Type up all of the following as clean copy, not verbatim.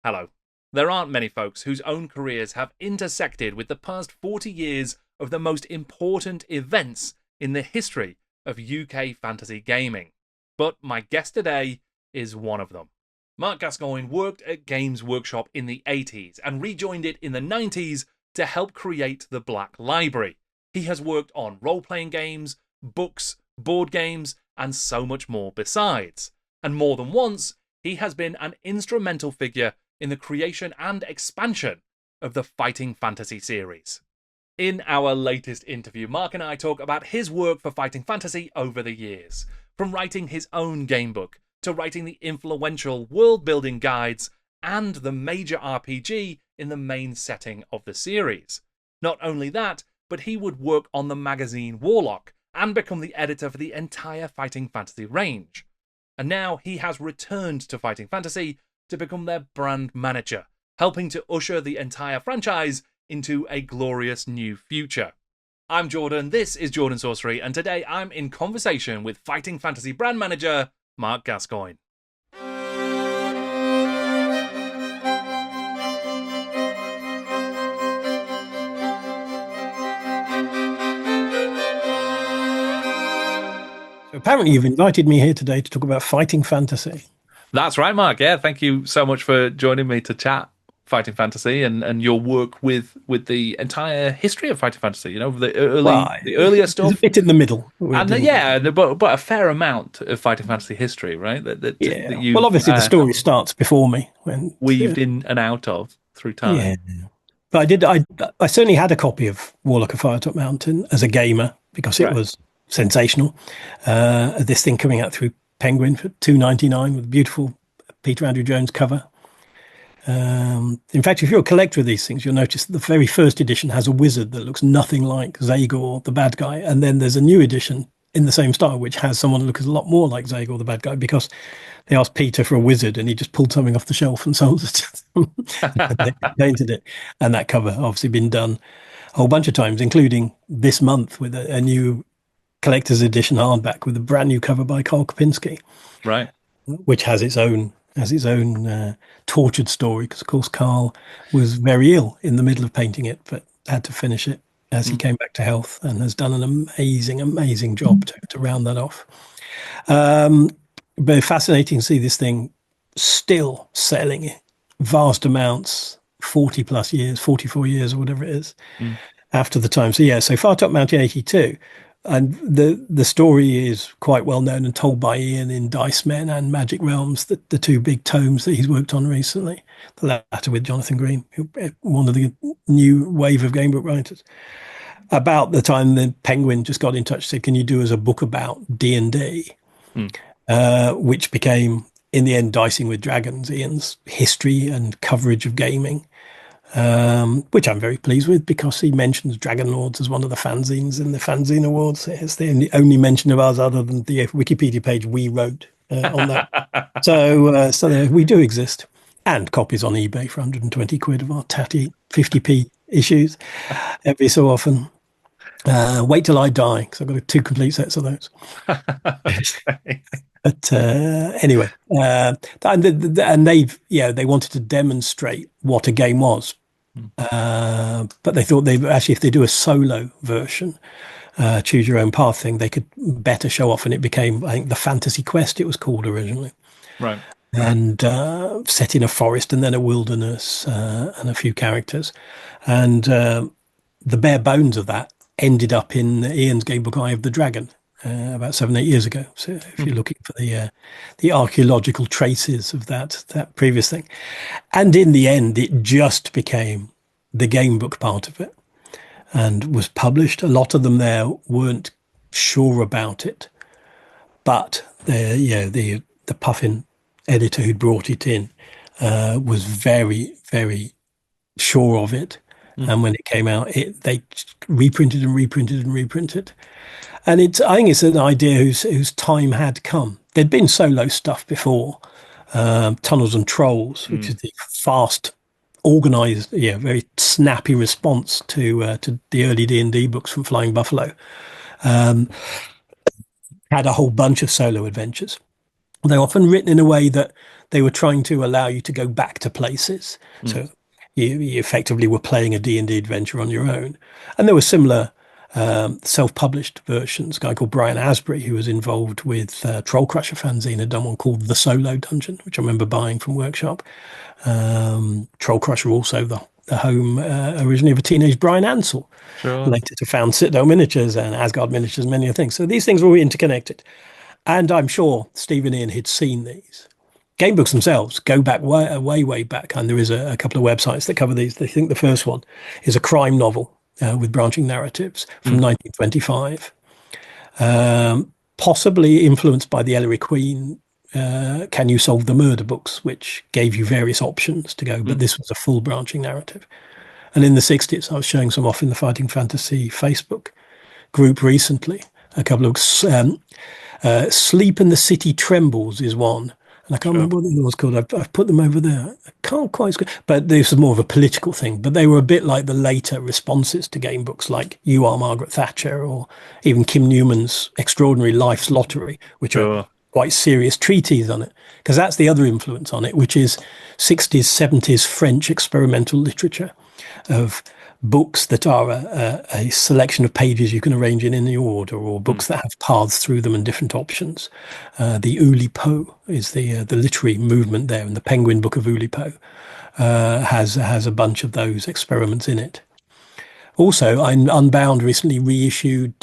Hello. There aren't many folks whose own careers have intersected with the past 40 years of the most important events in the history of UK fantasy gaming. But my guest today is one of them. Marc Gascoigne worked at Games Workshop in the 80s and rejoined it in the 90s to help create the Black Library. He has worked on role-playing games, books, board games, and so much more besides. And more than once, he has been an instrumental figure in the creation and expansion of the Fighting Fantasy series. In our latest interview, Marc and I talk about his work for Fighting Fantasy over the years, from writing his own gamebook to writing the influential world-building guides and the major RPG in the main setting of the series. Not only that, but he would work on the magazine Warlock and become the editor for the entire Fighting Fantasy range. And now he has returned to Fighting Fantasy to become their brand manager, helping to usher the entire franchise into a glorious new future. I'm Jordan, this is Jordan Sorcery, and today I'm in conversation with Fighting Fantasy brand manager, Marc Gascoigne. Apparently you've invited me here today to talk about Fighting Fantasy. That's right, Marc. Yeah, thank you so much for joining me to chat Fighting Fantasy and your work with the entire history of Fighting Fantasy. You know, the earlier stuff. It's a bit in the middle. But a fair amount of Fighting Fantasy history, right? That well, obviously the story starts before me. When weaved in and out of through time. Yeah. But I certainly had a copy of Warlock of Firetop Mountain as a gamer because it was sensational. This thing coming out through Penguin for $2.99 with a beautiful Peter Andrew Jones cover. In fact, if you're a collector of these things, you'll notice that the very first edition has a wizard that looks nothing like Zagor, the bad guy. And then there's a new edition in the same style, which has someone who looks a lot more like Zagor, the bad guy, because they asked Peter for a wizard and he just pulled something off the shelf and sold it to them. And they painted it. And that cover obviously been done a whole bunch of times, including this month with a new collector's edition hardback with a brand new cover by Carl Kopinski, right, which has its own tortured story, because of course Carl was very ill in the middle of painting it but had to finish it as he came back to health, and has done an amazing job to round that off. But fascinating to see this thing still selling vast amounts, 44 years or whatever it is, after the time. So Firetop Mountain 82. And the story is quite well known and told by Ian in Dice Men and Magic Realms, the two big tomes that he's worked on recently, the latter with Jonathan Green, one of the new wave of gamebook writers. About the time the Penguin just got in touch, said, can you do us a book about D&D? Which became, in the end, Dicing with Dragons, Ian's history and coverage of gaming. Which I'm very pleased with, because he mentions Dragon Lords as one of the fanzines in the Fanzine Awards. It's the only mention of ours other than the Wikipedia page we wrote on that. So there, we do exist. And copies on eBay for 120 quid of our tatty 50p issues every so often. Wait till I die, because I've got 2 complete sets of those. But anyway, and they wanted to demonstrate what a game was. But they thought if they do a solo version, choose your own path thing, they could better show off. And it became, I think, the Fantasy Quest it was called originally. Right. And set in a forest and then a wilderness and a few characters. And the bare bones of that ended up in Ian's gamebook Eye of the Dragon about 7-8 years ago. So if you're looking for the archaeological traces of that previous thing. And in the end, it just became the gamebook part of it and was published. A lot of them there weren't sure about it, but the Puffin editor who brought it in was very, very sure of it. And when it came out, they reprinted and reprinted and reprinted. And I think it's an idea whose time had come. There'd been solo stuff before, Tunnels and Trolls, which is the fast, organised, very snappy response to the early D&D books from Flying Buffalo. Had a whole bunch of solo adventures. They're often written in a way that they were trying to allow you to go back to places. So you effectively were playing a D&D adventure on your own. And there were similar self-published versions. A guy called Brian Asbury, who was involved with Troll Crusher fanzine, had done one called The Solo Dungeon, which I remember buying from Workshop. Troll Crusher also the home originally of a teenage Brian Ansell, Sure. later to found Citadel Miniatures and Asgard Miniatures, many other things. So these things were all interconnected. And I'm sure Steve and Ian had seen these. Gamebooks themselves go back way back. And there is a couple of websites that cover these. I think the first one is a crime novel with branching narratives from 1925, possibly influenced by the Ellery Queen Can You Solve the Murder books, which gave you various options to go, but this was a full branching narrative. And in the 60s, I was showing some off in the Fighting Fantasy Facebook group recently. A couple of Sleep in the City Trembles is one. And I can't remember what the other was called. I've put them over there. I can't quite, but this is more of a political thing. But they were a bit like the later responses to game books, like You Are Margaret Thatcher, or even Kim Newman's Extraordinary Life's Lottery, which are quite serious treatises on it. Because that's the other influence on it, which is 60s, 70s French experimental literature of books that are a selection of pages you can arrange in any order, or books that have paths through them and different options. The Oulipo is the literary movement there, and the Penguin Book of Oulipo has a bunch of those experiments in it. Also, Unbound recently reissued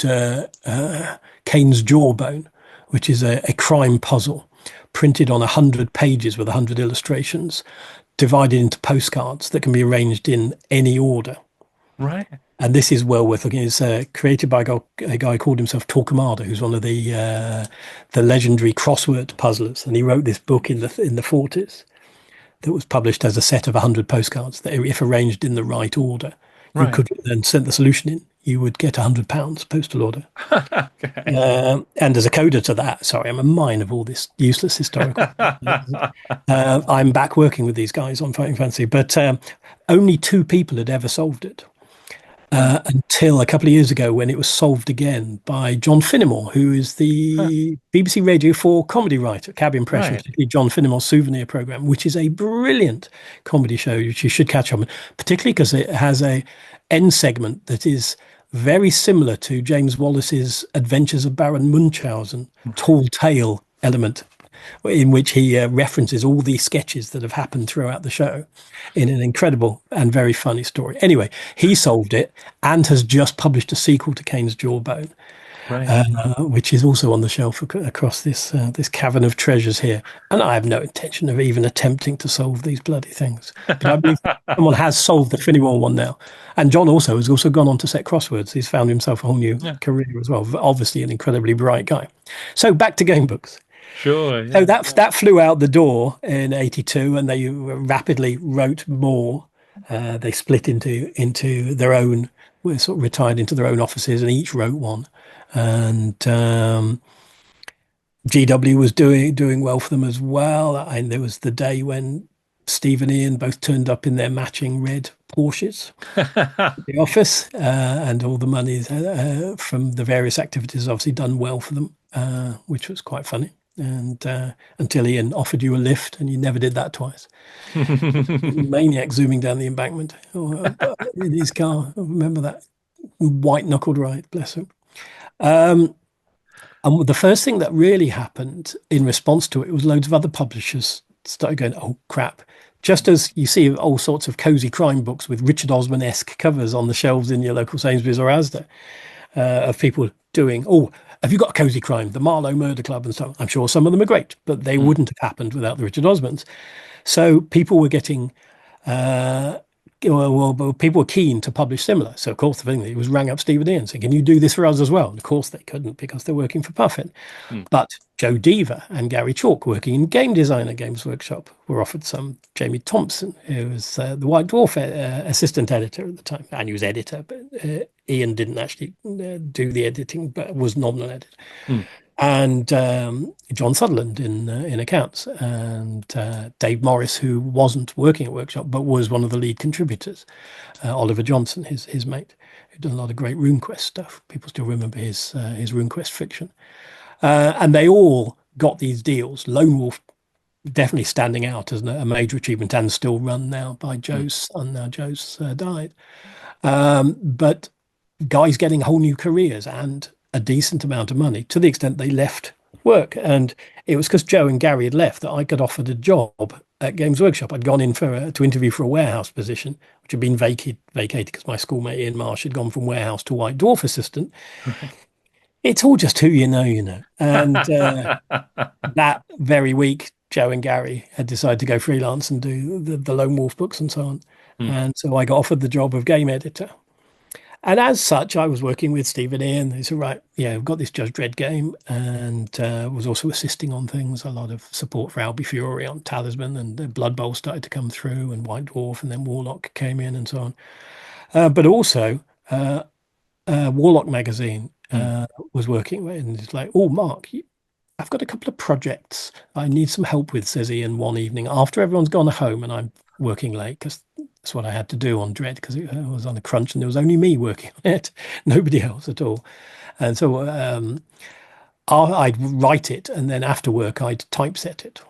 Cain's Jawbone, which is a crime puzzle printed on 100 pages with 100 illustrations, divided into postcards that can be arranged in any order. Right. And this is well worth looking. It's created by a guy called himself Torquemada, who's one of the legendary crossword puzzlers. And he wrote this book in the 40s that was published as a set of 100 postcards that, if arranged in the right order, you could then send the solution in. You would get £100 postal order. Okay. And as a coder to that, sorry, I'm a mine of all this useless historical. I'm back working with these guys on Fighting Fantasy, but only 2 people had ever solved it. Until a couple of years ago, when it was solved again by John Finnemore, who is the BBC Radio 4 comedy writer, Cab Impression, particularly John Finnemore's Souvenir Programme, which is a brilliant comedy show which you should catch up on, particularly because it has a end segment that is very similar to James Wallace's Adventures of Baron Munchausen, tall tale element, in which he references all these sketches that have happened throughout the show in an incredible and very funny story. Anyway, he solved it and has just published a sequel to Cain's Jawbone, which is also on the shelf across this cavern of treasures here. And I have no intention of even attempting to solve these bloody things. But I believe someone has solved the Finnemore one now. And John has also gone on to set crosswords. He's found himself a whole new career as well. Obviously an incredibly bright guy. So back to game books. Sure. Yeah, so that flew out the door in '82, and they rapidly wrote more. They split into their own, sort of retired into their own offices, and each wrote one. And GW was doing well for them as well. And there was the day when Steve and Ian both turned up in their matching red Porsches at the office, and all the money from the various activities obviously done well for them, which was quite funny. And until Ian offered you a lift, and you never did that twice. Maniac zooming down the embankment in his car. I remember that white-knuckled ride, bless him. And the first thing that really happened in response to it was loads of other publishers started going, oh, crap. Just as you see all sorts of cozy crime books with Richard Osman-esque covers on the shelves in your local Sainsbury's or Asda, of people doing, oh, have you got a cozy crime? The Marlowe Murder Club and stuff. I'm sure some of them are great, but they wouldn't have happened without the Richard Osmans. So people were getting, people were keen to publish similar. So of course the thing that was rang up Steve and Ian saying, can you do this for us as well? And of course they couldn't, because they're working for Puffin. But Joe Deaver and Gary Chalk, working in game design at Games Workshop, were offered some. Jamie Thompson, who was the White Dwarf assistant editor at the time, and he was editor, but Ian didn't actually do the editing, but was nominal editor. And John Sutherland in accounts, and Dave Morris, who wasn't working at Workshop but was one of the lead contributors. Oliver Johnson, his mate, who'd done a lot of great RuneQuest stuff. People still remember his RuneQuest fiction. And they all got these deals. Lone Wolf definitely standing out as a major achievement and still run now by Mm. Joe's son. Now Joe's died. But guys getting whole new careers and a decent amount of money to the extent they left work. And it was because Joe and Gary had left that I got offered a job at Games Workshop. I'd gone in to interview for a warehouse position, which had been vacated because my schoolmate Ian Marsh had gone from warehouse to White Dwarf assistant. Right. It's all just who you know, you know. And that very week, Joe and Gary had decided to go freelance and do the Lone Wolf books and so on. Mm. And so I got offered the job of game editor. And as such, I was working with Steve and Ian. They said, right, yeah, we've got this Judge Dredd game, and was also assisting on things, a lot of support for Albie Fury on Talisman, and the Blood Bowl started to come through, and White Dwarf, and then Warlock came in and so on. But also, Warlock magazine Mm. was working with, and it's like, oh, Mark, I've got a couple of projects I need some help with, says Ian one evening after everyone's gone home and I'm working late because that's what I had to do on Dread because it was on a crunch and there was only me working on it, nobody else at all. And so I'd write it and then after work I'd typeset it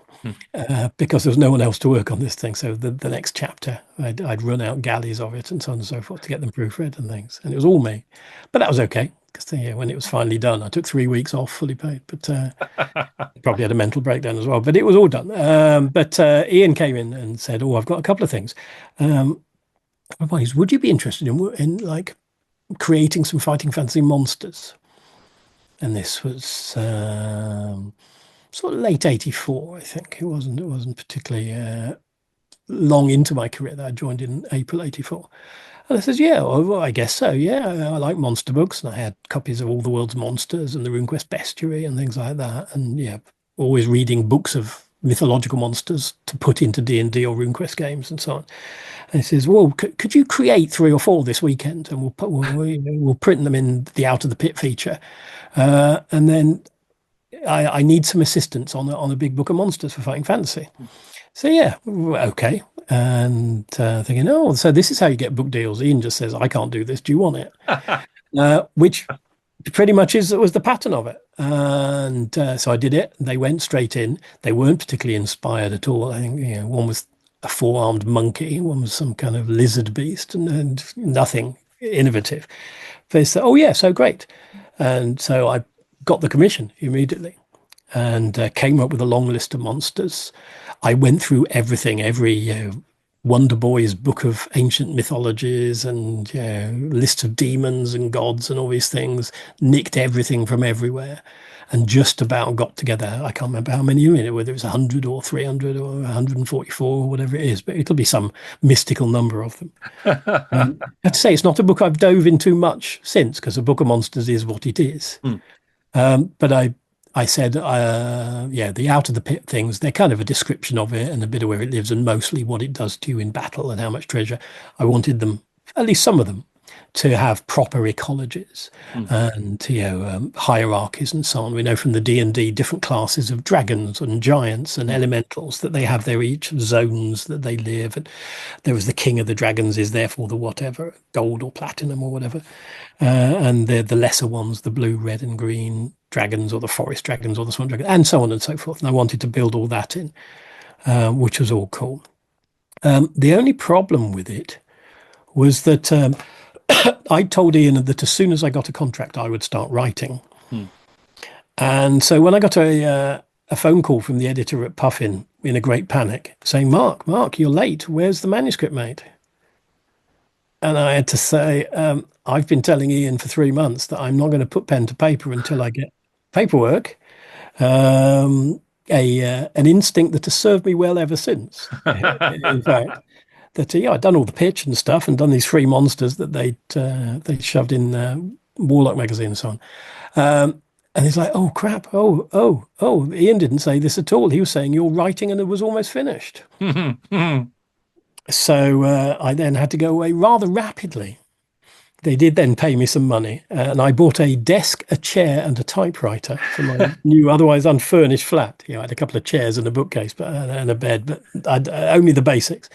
Mm. because there was no one else to work on this thing. So the next chapter, I'd run out galleys of it and so on and so forth to get them proofread and things. And it was all me. But that was okay because when it was finally done, I took 3 weeks off fully paid. But probably had a mental breakdown as well. But it was all done. But Ian came in and said, "Oh, I've got a couple of things. One is, would you be interested in like creating some fighting fantasy monsters?" And this was sort of late '84, I think. It wasn't particularly long into my career that I joined in April '84. And I says, yeah, well, I guess so. Yeah, I like monster books, and I had copies of all the world's monsters and the RuneQuest Bestiary and things like that. And yeah, always reading books of mythological monsters to put into D&D or RuneQuest games and so on. And he says, well, could you create 3 or 4 this weekend, and we'll print them in the Out of the Pit feature, and then I need some assistance on a big book of monsters for Fighting Fantasy. So yeah, okay. And thinking, oh, so this is how you get book deals. Ian just says, I can't do this. Do you want it? Which pretty much was the pattern of it. And so I did it. They went straight in. They weren't particularly inspired at all. I think one was a 4-armed monkey, one was some kind of lizard beast, and nothing innovative. They said, oh yeah, so great. And so I got the commission immediately and came up with a long list of monsters. I went through everything, every Wonder Boy's book of ancient mythologies and lists of demons and gods and all these things, nicked everything from everywhere and just about got together. I can't remember how many in it, whether it's 100 or 300 or 144 or whatever it is, but it'll be some mystical number of them. I have to say, it's not a book I've dove into much since because the Book of Monsters is what it is. But I said, yeah, the Out of the Pit things, they're kind of a description of it and a bit of where it lives and mostly what it does to you in battle and how much treasure. I wanted them, at least some of them, to have proper ecologies and hierarchies and so on. We know from the D&D different classes of dragons and giants and elementals that they have their each zones that they live. And there was the king of the dragons is therefore the whatever, gold or platinum or whatever. And the lesser ones, the blue, red and green dragons or the forest dragons or the swamp dragons and so on and so forth. And I wanted to build all that in, which was all cool. The only problem with it was that I told Ian that as soon as I got a contract, I would start writing. And so when I got a phone call from the editor at Puffin in a great panic saying, Mark, you're late. Where's the manuscript, mate? And I had to say, I've been telling Ian for 3 months that I'm not going to put pen to paper until I get paperwork. An instinct that has served me well ever since. In fact, that I'd done all the pitch and stuff and done these 3 monsters that they shoved in Warlock magazine and so on. And he's like, oh crap, oh, Ian didn't say this at all. He was saying you're writing and it was almost finished. So I then had to go away rather rapidly. They did then pay me some money, and I bought a desk, a chair, and a typewriter for my new, otherwise unfurnished flat. I had a couple of chairs and a bookcase, and a bed, but I'd only the basics.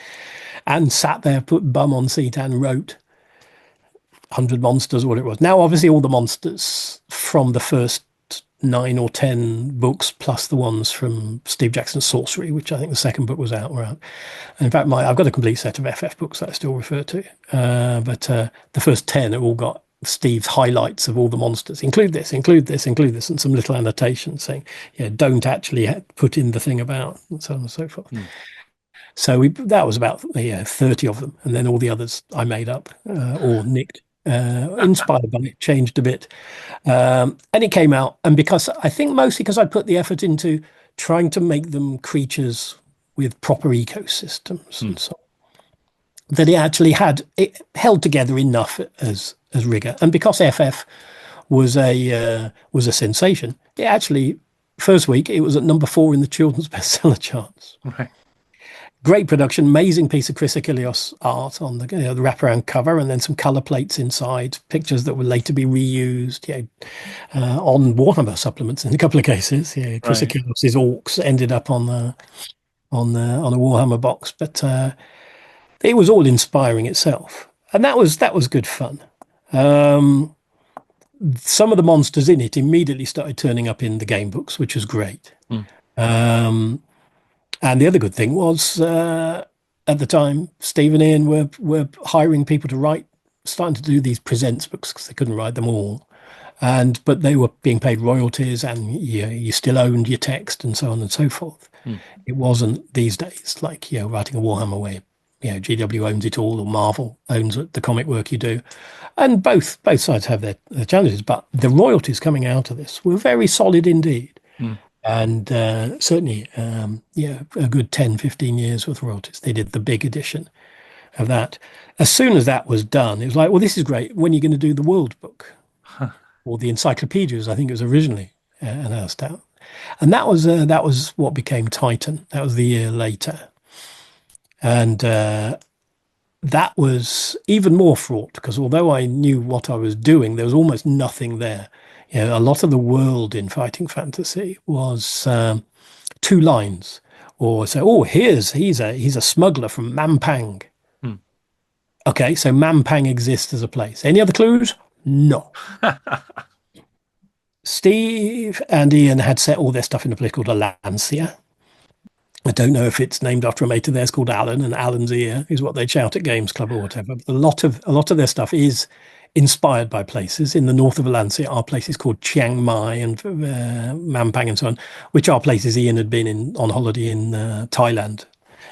And sat there, put bum on seat, and wrote 100 monsters, what it was. Now, obviously, all the monsters from the first 9 or 10 books plus the ones from Steve Jackson's Sorcery, which I think the second book was out. In fact, I've got a complete set of FF books that I still refer to. But the first 10 have all got Steve's highlights of all the monsters. Include this, include this, include this, and some little annotations saying, don't actually put in the thing about, and so on and so forth. So that was about 30 of them. And then all the others I made up or nicked, inspired by it, changed a bit. And it came out. And I think mostly because I put the effort into trying to make them creatures with proper ecosystems and so on, that it held together enough as rigor. And because FF was a sensation, it actually, first week, it was at number 4 in the children's bestseller charts. Right. Great production, amazing piece of Chris Achilleos art on the wraparound cover, and then some color plates inside, pictures that would later be reused on Warhammer supplements in a couple of cases. Chris Achilleos' orcs ended up on a Warhammer box, but it was all inspiring itself, and that was good fun. Some of the monsters in it immediately started turning up in the game books, which was great. And the other good thing was, at the time, Steve and Ian were hiring people to write, starting to do these presents books because they couldn't write them all. But they were being paid royalties, and you still owned your text and so on and so forth. It wasn't these days like writing a Warhammer where GW owns it all or Marvel owns the comic work you do. And both sides have their challenges, but the royalties coming out of this were very solid indeed. And certainly, a good 10, 15 years worth of royalties. They did the big edition of that. As soon as that was done, it was like, well, this is great. When are you going to do the World Book? Or the encyclopedias, I think it was originally announced out. And that was what became Titan. That was the year later. And that was even more fraught because although I knew what I was doing, there was almost nothing there. A lot of the world in fighting fantasy was 2 lines, or so. He's a smuggler from Mampang. Okay, so Mampang exists as a place. Any other clues? No. Steve and Ian had set all their stuff in a place called Alancia. I don't know if it's named after a mate of theirs called Alan, and Alan's ear is what they'd shout at Games Club or whatever. But a lot of their stuff is inspired by places. In the north of Alancia are places called Chiang Mai and Mampang and so on, which are places Ian had been on holiday in Thailand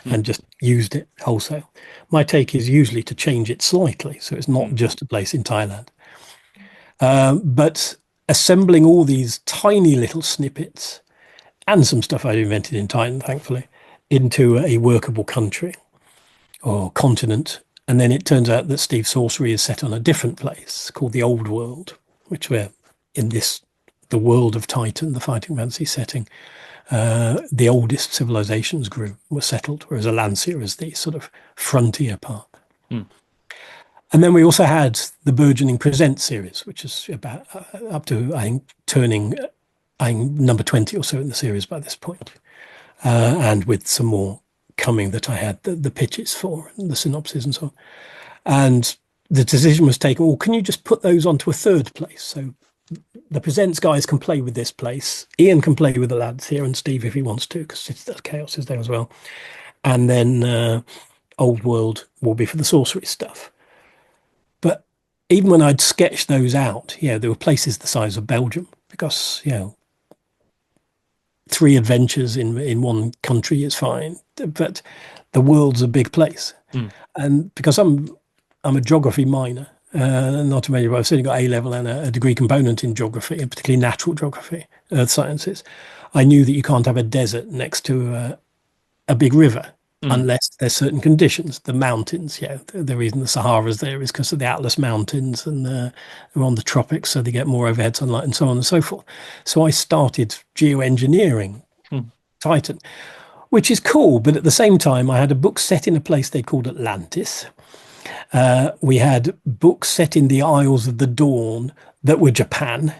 and just used it wholesale. My take is usually to change it slightly, so it's not just a place in Thailand. But assembling all these tiny little snippets and some stuff I'd invented in Titan, thankfully, into a workable country or continent. And then it turns out that Steve's Sorcery is set on a different place called the Old World, which we're in the world of Titan, the fighting fantasy setting. The oldest civilizations were settled, whereas Alancia is the sort of frontier part. And then we also had the burgeoning Present series, which is about up to, I think, number 20 or so in the series by this point. And with some more coming that I had the pitches for and the synopses and so on. And the decision was taken, well, can you just put those onto a third place? So the Presents guys can play with this place. Ian can play with the lads here, and Steve if he wants to, because the Chaos is there as well. And then Old World will be for the sorcery stuff. But even when I'd sketched those out, there were places the size of Belgium, because 3 adventures in one country is fine, but the world's a big place. And because I'm a geography minor, not to mention, but I've certainly got A-level and a degree component in geography, and particularly natural geography, earth sciences. I knew that you can't have a desert next to a big river unless there's certain conditions. The mountains, the reason the Sahara's there is because of the Atlas Mountains, and they're on the tropics, so they get more overhead sunlight and so on and so forth. So I started geoengineering Titan, which is cool. But at the same time, I had a book set in a place they called Atlantis. We had books set in the Isles of the Dawn that were Japan,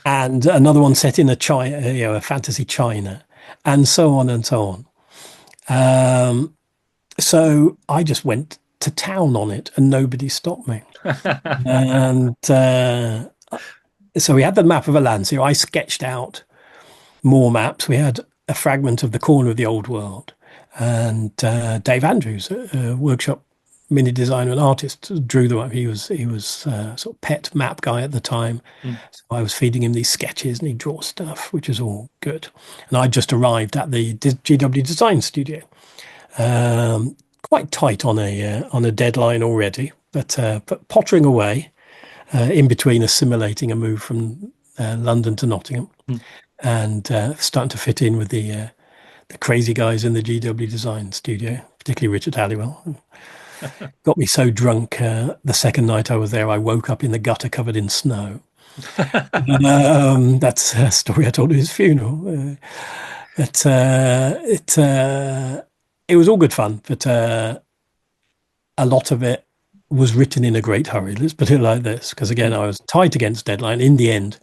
and another one set in a fantasy China, and so on and so on. So I just went to town on it, and nobody stopped me. And So we had the map of a land. So I sketched out more maps. We had a fragment of the corner of the old world, and Dave Andrews, a workshop mini designer and artist, drew them up. He was sort of pet map guy at the time. Mm. So I was feeding him these sketches, and he'd draw stuff, which is all good. And I just arrived at the GW Design Studio, quite tight on a deadline already, but pottering away in between assimilating a move from London to Nottingham, and starting to fit in with the crazy guys in the GW Design Studio, particularly Richard Halliwell. Got me so drunk the second night I was there, I woke up in the gutter covered in snow. That's a story I told at his funeral. It was all good fun, but a lot of it was written in a great hurry. Let's put it like this, because again, I was tight against deadline. In the end,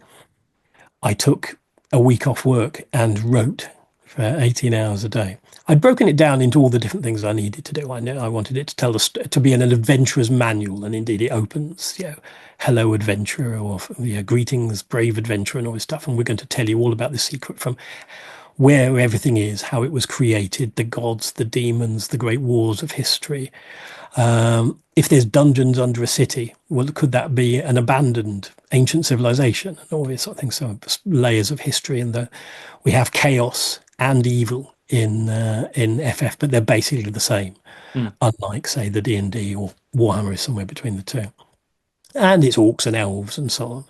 I took a week off work and wrote for 18 hours a day. I'd broken it down into all the different things I needed to do. I knew I wanted it to tell to be an adventurer's manual, and indeed it opens, hello adventurer, or greetings brave adventurer, and all this stuff. And we're going to tell you all about the secret from where everything is, how it was created, the gods, the demons, the great wars of history. If there's dungeons under a city, well, could that be an abandoned ancient civilization and all these sort of things? So layers of history, and we have chaos and evil in FF, but they're basically the same. Unlike, say, the D&D or Warhammer is somewhere between the two. And it's orcs and elves and so on.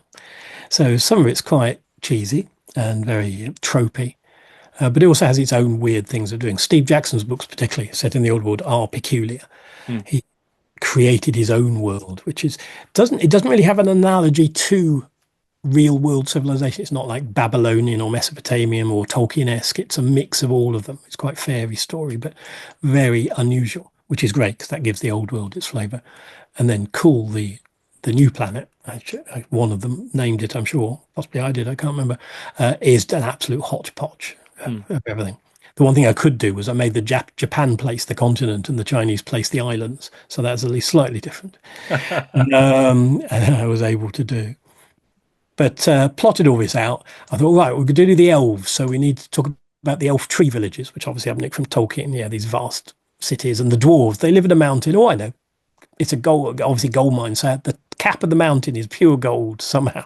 So some of it's quite cheesy and very tropey. But it also has its own weird things of doing. Steve Jackson's books, particularly set in the old world, are peculiar. He created his own world, which doesn't really have an analogy to real world civilization. It's not like Babylonian or Mesopotamian or Tolkien-esque. It's a mix of all of them. It's quite fairy story, but very unusual, which is great because that gives the old world its flavor. And then Cool, the new planet, one of them named it, I'm sure, possibly I did, I can't remember, is an absolute hodgepodge of everything. The one thing I could do was I made the Japan place the continent and the Chinese place the islands. So that's at least slightly different. And I was able to do. But plotted all this out. I thought, right, we're going to do the elves. So we need to talk about the elf tree villages, which obviously I've nicked from Tolkien. Yeah, these vast cities. And the dwarves, they live in a mountain. Oh, I know. It's obviously gold mine. So the cap of the mountain is pure gold somehow.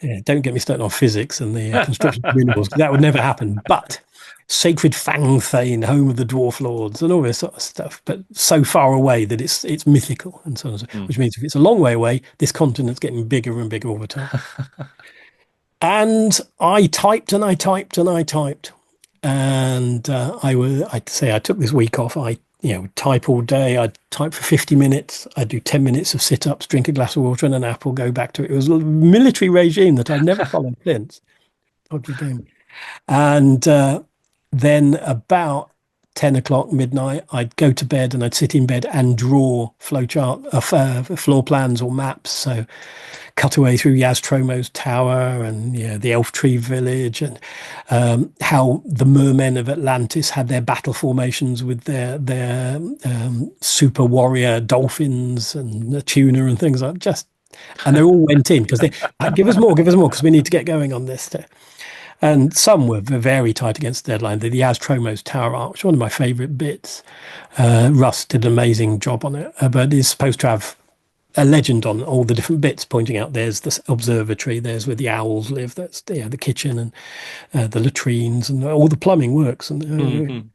Yeah, don't get me started on physics and the construction of minerals, because that would never happen. But sacred Fangthane, home of the dwarf lords, and all this sort of stuff, but so far away that it's mythical, and so on. Which means if it's a long way away, this continent's getting bigger and bigger all the time. And I typed and I typed and I typed, and I'd say I took this week off. I type all day. I'd type for 50 minutes. I'd do 10 minutes of sit-ups, drink a glass of water and an apple, go back to it. It was a military regime that I've never followed since. And then about 10 o'clock, midnight, I'd go to bed and I'd sit in bed and draw floor plans or maps. So cut away through Yaztromo's tower and the elf tree village, and how the mermen of Atlantis had their battle formations with their super warrior dolphins and the tuna and things like that. And they all went in because they give us more because we need to get going on this. And some were very tight against the deadline. The Yaztromo's tower art, which is one of my favourite bits. Russ did an amazing job on it, but it's supposed to have a legend on all the different bits, pointing out there's the observatory, there's where the owls live, that's the kitchen and the latrines, and all the plumbing works. And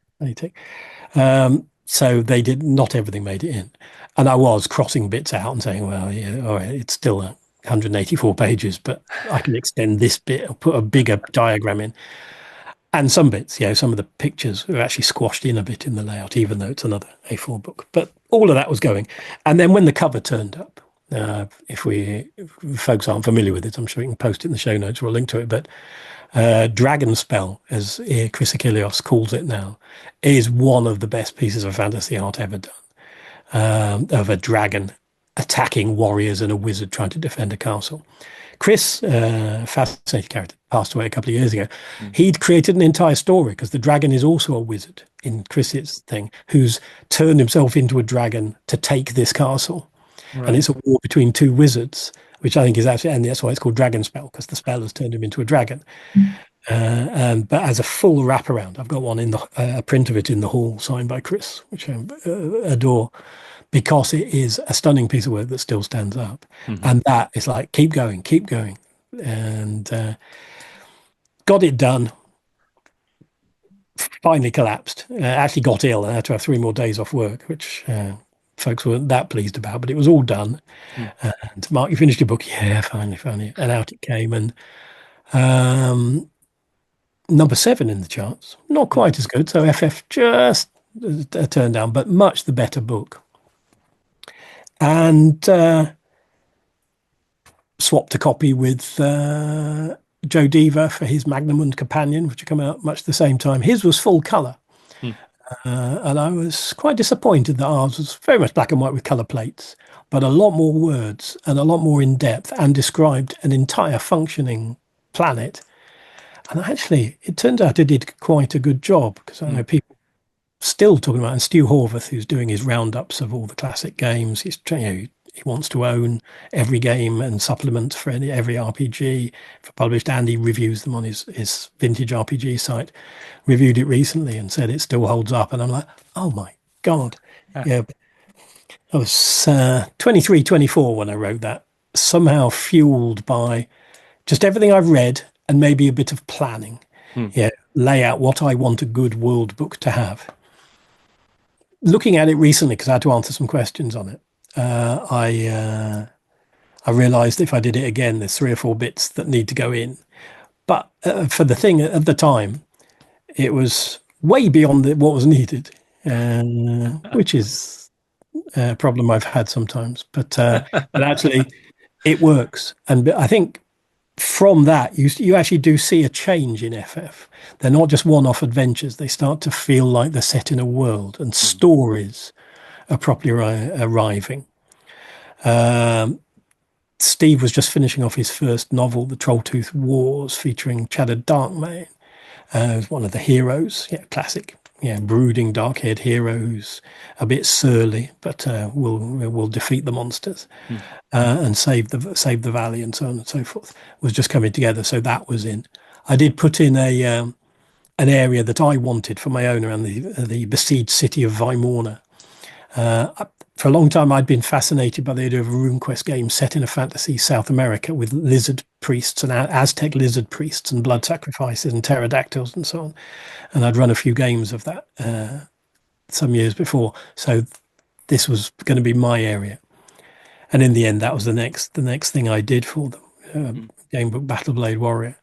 so they did, not everything made it in. And I was crossing bits out and saying, well, all right, it's still 184 pages, but I can extend this bit or put a bigger diagram in. And some bits, some of the pictures are actually squashed in a bit in the layout, even though it's another A4 book. But all of that was going. And then when the cover turned up, if folks aren't familiar with it, I'm sure you can post it in the show notes or a link to it. But Dragon Spell, as Chris Achilleos calls it now, is one of the best pieces of fantasy art ever done, of a dragon attacking warriors and a wizard trying to defend a castle. Chris, fascinating character, passed away a couple of years ago. He'd created an entire story because the dragon is also a wizard in Chris's thing, who's turned himself into a dragon to take this castle. Right. And it's a war between two wizards. which I think is actually, and that's why it's called Dragon Spell, because the spell has turned him into a dragon. But as a full wraparound, I've got one in a print of it in the hall, signed by Chris, which I adore, because it is a stunning piece of work that still stands up. And that is like, keep going, and got it done. Finally collapsed. Actually got ill and had to have 3 more days off work, which folks weren't that pleased about. But it was all done. And Mark, you finished your book? Yeah, finally. And out it came. And number 7 in the charts. Not quite as good. So FF just a turn down, but much the better book. And swapped a copy with Joe Deaver for his Magnum and Companion, which had come out much the same time. His was full colour. And I was quite disappointed that ours was very much black and white with colour plates, but a lot more words and a lot more in depth, and described an entire functioning planet. And actually, it turns out it did quite a good job, because I know people still talking about, and Stu Horvath, who's doing his roundups of all the classic games, he wants to own every game and supplements for every RPG for published, and he reviews them on his vintage RPG site. Reviewed it recently and said it still holds up, and I'm like, oh my God. Yeah, I was 23, 24 when I wrote that, somehow fueled by just everything I've read and maybe a bit of planning. Lay out what I want a good world book to have. Looking at it recently, because I had to answer some questions on it, I realized if I did it again, there's 3 or 4 bits that need to go in. But for the thing at the time, it was way beyond what was needed, which is a problem I've had sometimes. But actually, it works. And I think from that, you actually do see a change in FF. They're not just one-off adventures. They start to feel like they're set in a world, and stories are properly arriving. Steve was just finishing off his first novel, The Trolltooth Wars, featuring Cheddar Darkmane, as one of the heroes. Classic, brooding, dark-haired hero who's a bit surly, but will defeat the monsters and save the valley, and so on and so forth. Was just coming together, so that was in. I did put in an area that I wanted for my own around the besieged city of Vimorna. For a long time, I'd been fascinated by the idea of a RuneQuest game set in a fantasy South America with lizard priests and Aztec lizard priests and blood sacrifices and pterodactyls and so on. And I'd run a few games of that some years before. So this was going to be my area. And in the end, that was the next thing I did for them. Gamebook Battleblade Warrior.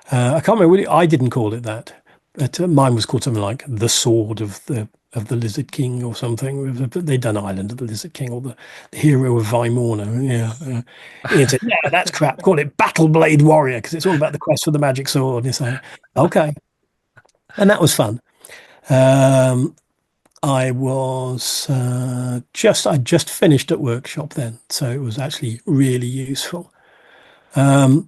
I can't remember. I didn't call it that. But mine was called something like The Sword of the Lizard King or something. They'd done Island of the Lizard King, or the Hero of Vimorna. Ian said, "Yeah, that's crap. Call it Battleblade Warrior, because it's all about the quest for the magic sword." And it's like, okay. And that was fun. I was I just finished at workshop then, so it was actually really useful. I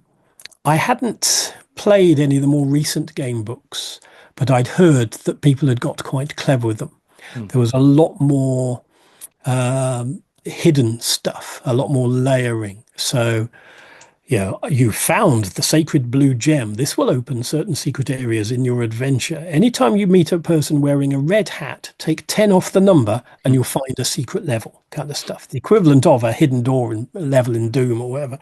hadn't played any of the more recent game books, but I'd heard that people had got quite clever with them. There was a lot more hidden stuff, a lot more layering. So, you found the sacred blue gem. This will open certain secret areas in your adventure. Anytime you meet a person wearing a red hat, take 10 off the number and you'll find a secret level, kind of stuff. The equivalent of a hidden door level in Doom or whatever.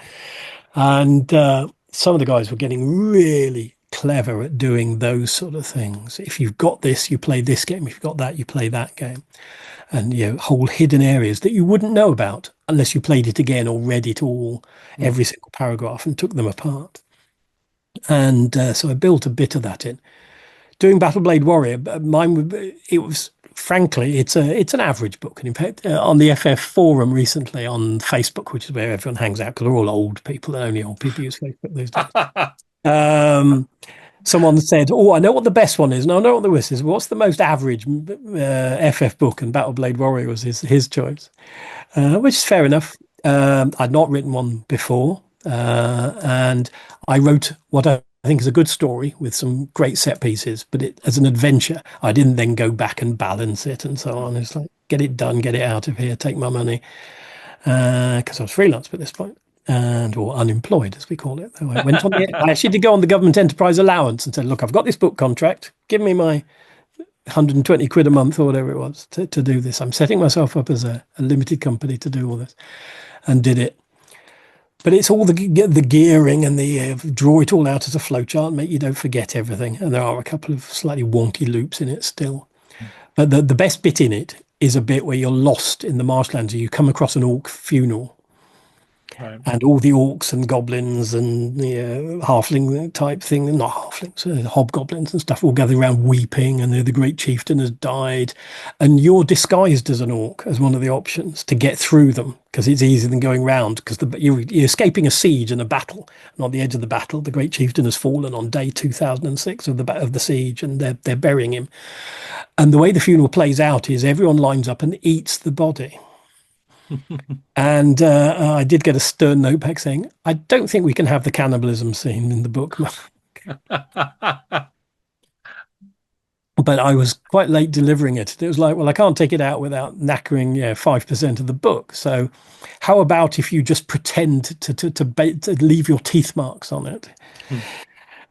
And some of the guys were getting really clever at doing those sort of things. If you've got this, you play this game. If you've got that, you play that game. And whole hidden areas that you wouldn't know about unless you played it again or read it all, every single paragraph, and took them apart. And so I built a bit of that in. Doing Battleblade Warrior, it was frankly, it's an average book. And in fact, on the FF forum recently on Facebook, which is where everyone hangs out, because they're all old people, and only old people use Facebook these days. Someone said, "Oh, I know what the best one is, and I know what the worst is. What's the most average FF book?" And Battleblade Warrior was his choice, which is fair enough. I'd not written one before, and I wrote what I think is a good story with some great set pieces, but as an adventure. I didn't then go back and balance it and so on. It's like, get it done, get it out of here, take my money, because I was freelance at this point. and or unemployed as we call it. Though I actually did go on the government enterprise allowance and said, look, I've got this book contract. Give me my 120 quid a month or whatever it was to do this. I'm setting myself up as a limited company to do all this, and did it. But it's all the gearing and the draw it all out as a flowchart, make you don't forget everything. And there are a couple of slightly wonky loops in it still. But the best bit in it is a bit where you're lost in the marshlands. You come across an orc funeral, Right. and all the orcs and goblins and the halfling type thing, not halflings, hobgoblins and stuff all gather around weeping, and the great chieftain has died. And you're disguised as an orc as one of the options to get through them, because it's easier than going round, because you're escaping a siege and a battle. And on the edge of the battle, the great chieftain has fallen on day 2006 of the siege, and they're burying him. And the way the funeral plays out is everyone lines up and eats the body. And I did get a stern note back saying, I don't think we can have the cannibalism scene in the book. But I was quite late delivering it. It was like, well, I can't take it out without knackering 5% of the book. So how about if you just pretend to leave your teeth marks on it?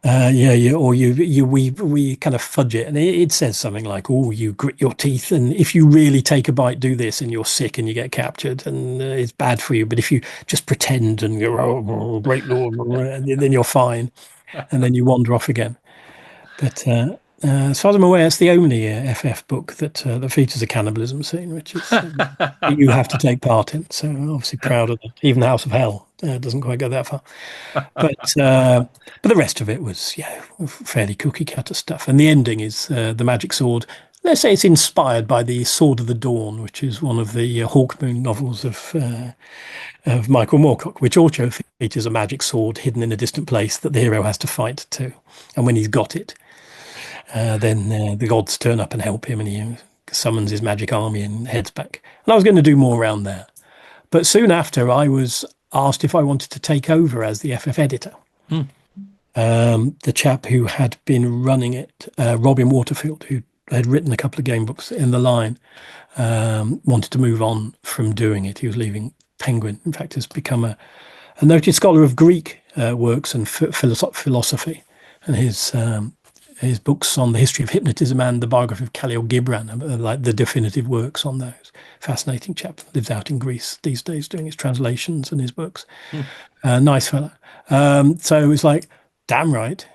Or we kind of fudge it, and it says something like, "Oh, you grit your teeth, and if you really take a bite, do this, and you're sick and you get captured, and it's bad for you. But if you just pretend and go, oh, great Lord, then you're fine, and then you wander off again." But as far as I'm aware, it's the only FF book that features a cannibalism scene, which is you have to take part in. So I'm obviously proud of that. Even the House of Hell doesn't quite go that far. But the rest of it was fairly cookie cutter stuff. And the ending is the magic sword. Let's say it's inspired by the Sword of the Dawn, which is one of the Hawkmoon novels of Michael Moorcock, which also features a magic sword hidden in a distant place that the hero has to fight to. And when he's got it, then the gods turn up and help him, and he summons his magic army and heads back. And I was going to do more around there. But soon after, I was asked if I wanted to take over as the FF editor. The chap who had been running it, Robin Waterfield, who had written a couple of game books in the line, wanted to move on from doing it. He was leaving Penguin. In fact, has become a noted scholar of Greek works and philosophy. And his books on the history of hypnotism and the biography of Khalil Gibran are like the definitive works on those. Fascinating chap. Lives out in Greece these days doing his translations and his books. Nice fella. So it was like, damn right.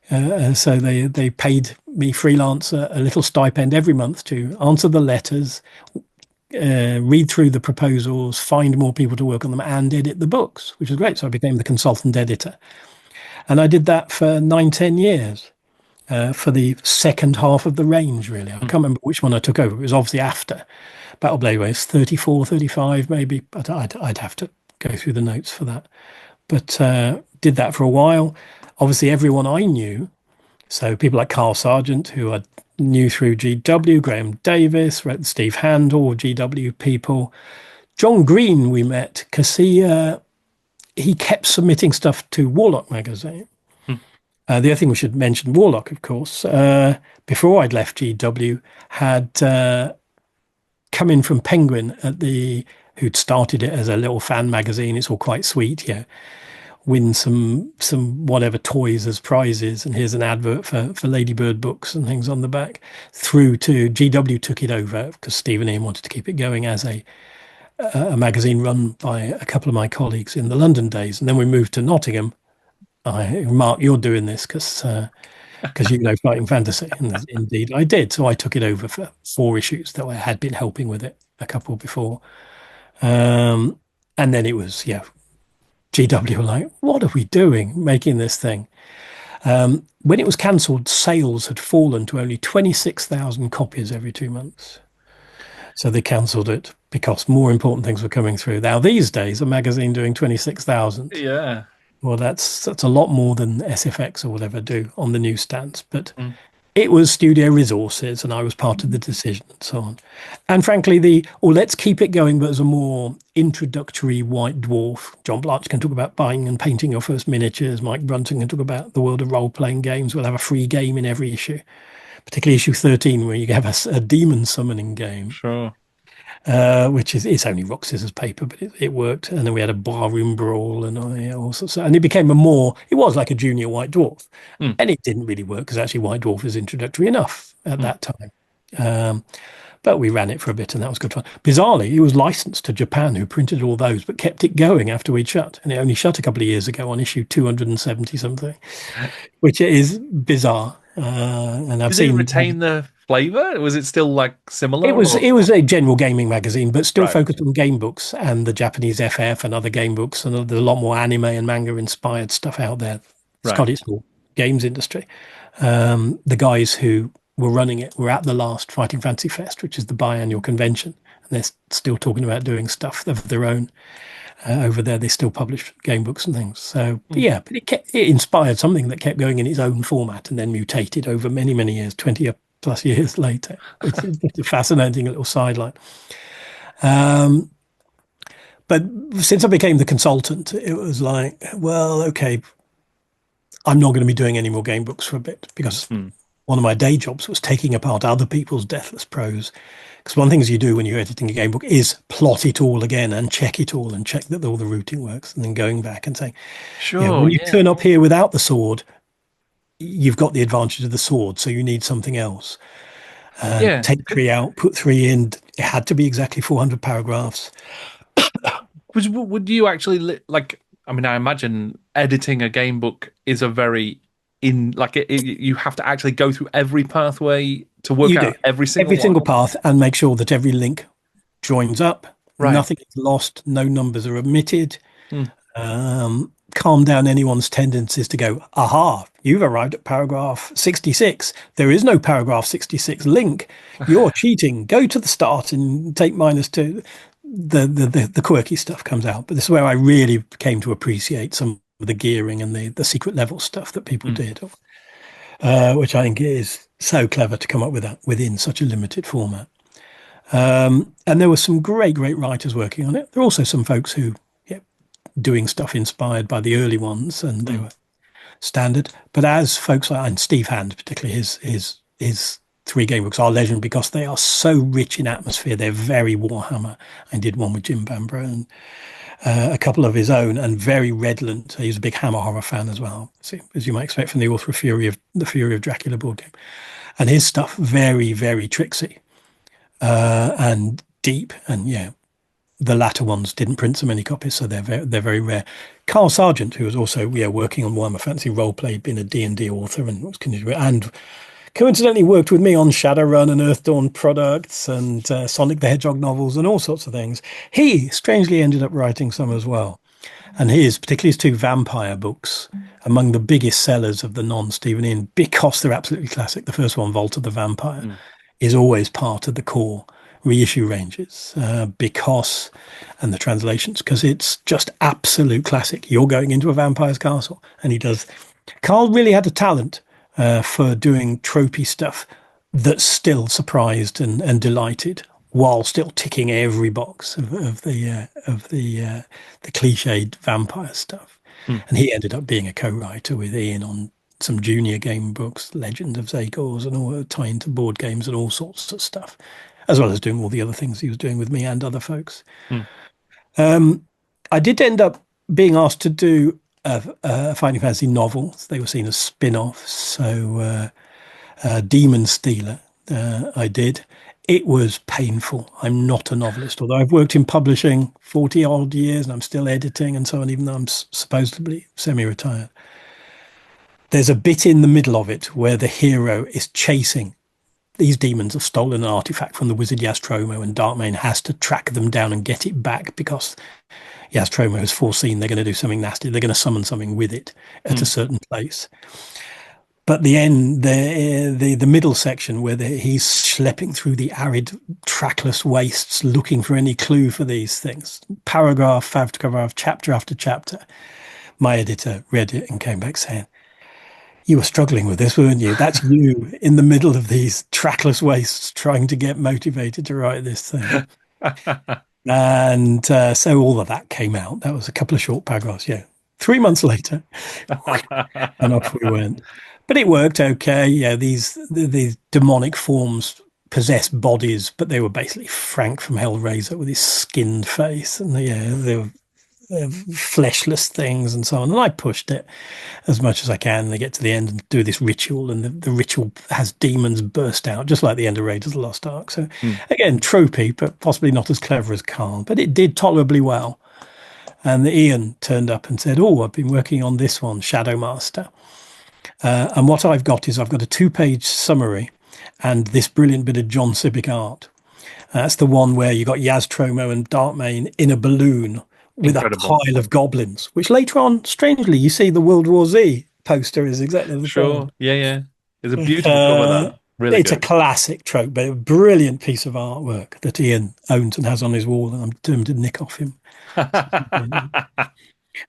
So they paid me freelance a little stipend every month to answer the letters, read through the proposals, find more people to work on them, and edit the books, which was great. So I became the consultant editor. And I did that for 9-10 years. For the second half of the range, really. I can't remember which one I took over. It was obviously after Battleblade, where it's 34, 35 maybe, but I'd have to go through the notes for that. But did that for a while. Obviously, everyone I knew, so people like Carl Sargent, who I knew through GW, Graham Davis, Steve Handel, GW people. John Green we met because he kept submitting stuff to Warlock magazine. The other thing we should mention, Warlock, of course, before I'd left GW, had come in from Penguin who'd started it as a little fan magazine. It's all quite sweet, win some whatever toys as prizes, and here's an advert for Ladybird books and things on the back. Through to GW took it over because Steve and Ian wanted to keep it going as a magazine run by a couple of my colleagues in the London days, and then we moved to Nottingham. Mark, you're doing this because you know fighting fantasy, and indeed I did. So I took it over for 4 issues, though I had been helping with it a couple before. And then it was GW were like, what are we doing making this thing? When it was cancelled, sales had fallen to only 26,000 copies every 2 months. So they cancelled it because more important things were coming through. Now these days, a magazine doing 26,000. Yeah. Well, that's a lot more than SFX or whatever do on the newsstands. But it was studio resources, and I was part of the decision and so on. And frankly, let's keep it going, but as a more introductory White Dwarf. John Blanche can talk about buying and painting your first miniatures. Mike Brunton can talk about the world of role-playing games. We'll have a free game in every issue, particularly issue 13, where you have a demon summoning game. Sure. which is it's only rock scissors paper, but it worked. And then we had a barroom brawl and all sorts. And it became it was like a junior White Dwarf, Mm, and it didn't really work because actually White Dwarf was introductory enough at mm. that time. But we ran it for a bit, and that was good fun. Bizarrely, it was licensed to Japan, who printed all those, but kept it going after we'd shut. And it only shut a couple of years ago on issue 270 something, which is bizarre. And I've Did it seen retain the flavor? Was it still like it similar was or it was a general gaming magazine, but still right? focused on game books and the Japanese FF and other game books, and there's a lot more anime and manga inspired stuff out there. It's Right. got its whole games industry. The guys who were running it were at the last Fighting Fantasy Fest, which is the biannual convention, and they're still talking about doing stuff of their own over there. They still publish game books and things. So Mm. yeah, but it inspired something that kept going in its own format and then mutated over many years, 20 plus years later. It's a fascinating little sideline. Um, but since I became the consultant, it was like, well, okay, I'm not going to be doing any more game books for a bit because Mm. one of my day jobs was taking apart other people's deathless prose. Because one of the things you do when you're editing a game book is plot it all again and check it all and check that all the routing works, and then going back and saying, yeah, Sure, when you yeah. turn up here without the sword, you've got the advantage of the sword, so you need something else. Yeah. Take three out, put three in. It had to be exactly 400 paragraphs. Would you actually like? I mean, I imagine editing a game book is a very in like you have to actually go through every pathway to work You do out every single every one. single path and make sure that every link joins up. Right. Nothing is lost. No numbers are omitted. Mm. Calm down anyone's tendencies to go, aha, you've arrived at paragraph 66. There is no paragraph 66 link. You're cheating. Go to the start and take -2. The quirky stuff comes out. But this is where I really came to appreciate some of the gearing and the secret level stuff that people Mm. did, which I think is so clever to come up with that within such a limited format. And there were some great writers working on it. There are also some folks who doing stuff inspired by the early ones, and they Mm. were standard. But as folks like and Steve Hand, particularly his three game books are legend because they are so rich in atmosphere. They're very Warhammer. I did one with Jim Bambro and a couple of his own, and very redolent. He's a big Hammer horror fan as well, as you might expect from the author of the Fury of Dracula board game. And his stuff very tricksy and deep, and yeah, the latter ones didn't print so many copies, so they're very rare. Carl Sargent, who was also working on Warhammer Fantasy Roleplay, been a D&D author and was continuing, and coincidentally worked with me on Shadowrun and Earthdawn products and Sonic the Hedgehog novels and all sorts of things. He strangely ended up writing some as well, and particularly his two vampire books, among the biggest sellers of the non-Stephen Ian because they're absolutely classic. The first one, Vault of the Vampire, Mm. is always part of the core reissue ranges because and the translations, because it's just absolute classic. You're going into a vampire's castle, and he does. Carl really had a talent for doing tropey stuff that still surprised and delighted while still ticking every box of the cliched vampire stuff. Mm. And he ended up being a co-writer with Ian on some junior game books, Legend of Zagors, and all tie into board games and all sorts of stuff, as well as doing all the other things he was doing with me and other folks. Mm. I did end up being asked to do a Fighting Fantasy novel. They were seen as spin-offs. So Demon Stealer, I did. It was painful. I'm not a novelist, although I've worked in publishing 40 odd years and I'm still editing and so on, even though I'm supposedly semi-retired. There's a bit in the middle of it where the hero is chasing. These demons have stolen an artifact from the wizard Yastromo, and Darkmane has to track them down and get it back because Yastromo has foreseen they're going to do something nasty. They're going to summon something with it at a Mm. certain place. But the end, the middle section where he's schlepping through the arid, trackless wastes looking for any clue for these things, paragraph after paragraph, chapter after chapter, my editor read it and came back saying, "You were struggling with this, weren't you? That's you in the middle of these trackless wastes trying to get motivated to write this thing." And so all of that came out. That was a couple of short paragraphs. Yeah. 3 months later, and off we went. But it worked okay. Yeah, these demonic forms possessed bodies, but they were basically Frank from Hellraiser with his skinned face, and they were fleshless things and so on. And I pushed it as much as I can. They get to the end and do this ritual, and the ritual has demons burst out, just like the end of Raiders of the Lost Ark. So again, tropey, but possibly not as clever as Carl, but it did tolerably well. And Ian turned up and said, "Oh, I've been working on this one, Shadow Master. And what I've got is I've got a 2-page summary and this brilliant bit of John Sibbick art. That's the one where you got Yaz Tromo and Darkmane in a balloon with Incredible. a pile of goblins, which later on, strangely, you see the World War Z poster is exactly the Sure. same. Yeah. It's a beautiful cover, that. Really It's a good. classic trope, but a brilliant piece of artwork that Ian owns and has on his wall, and I'm determined to nick off him.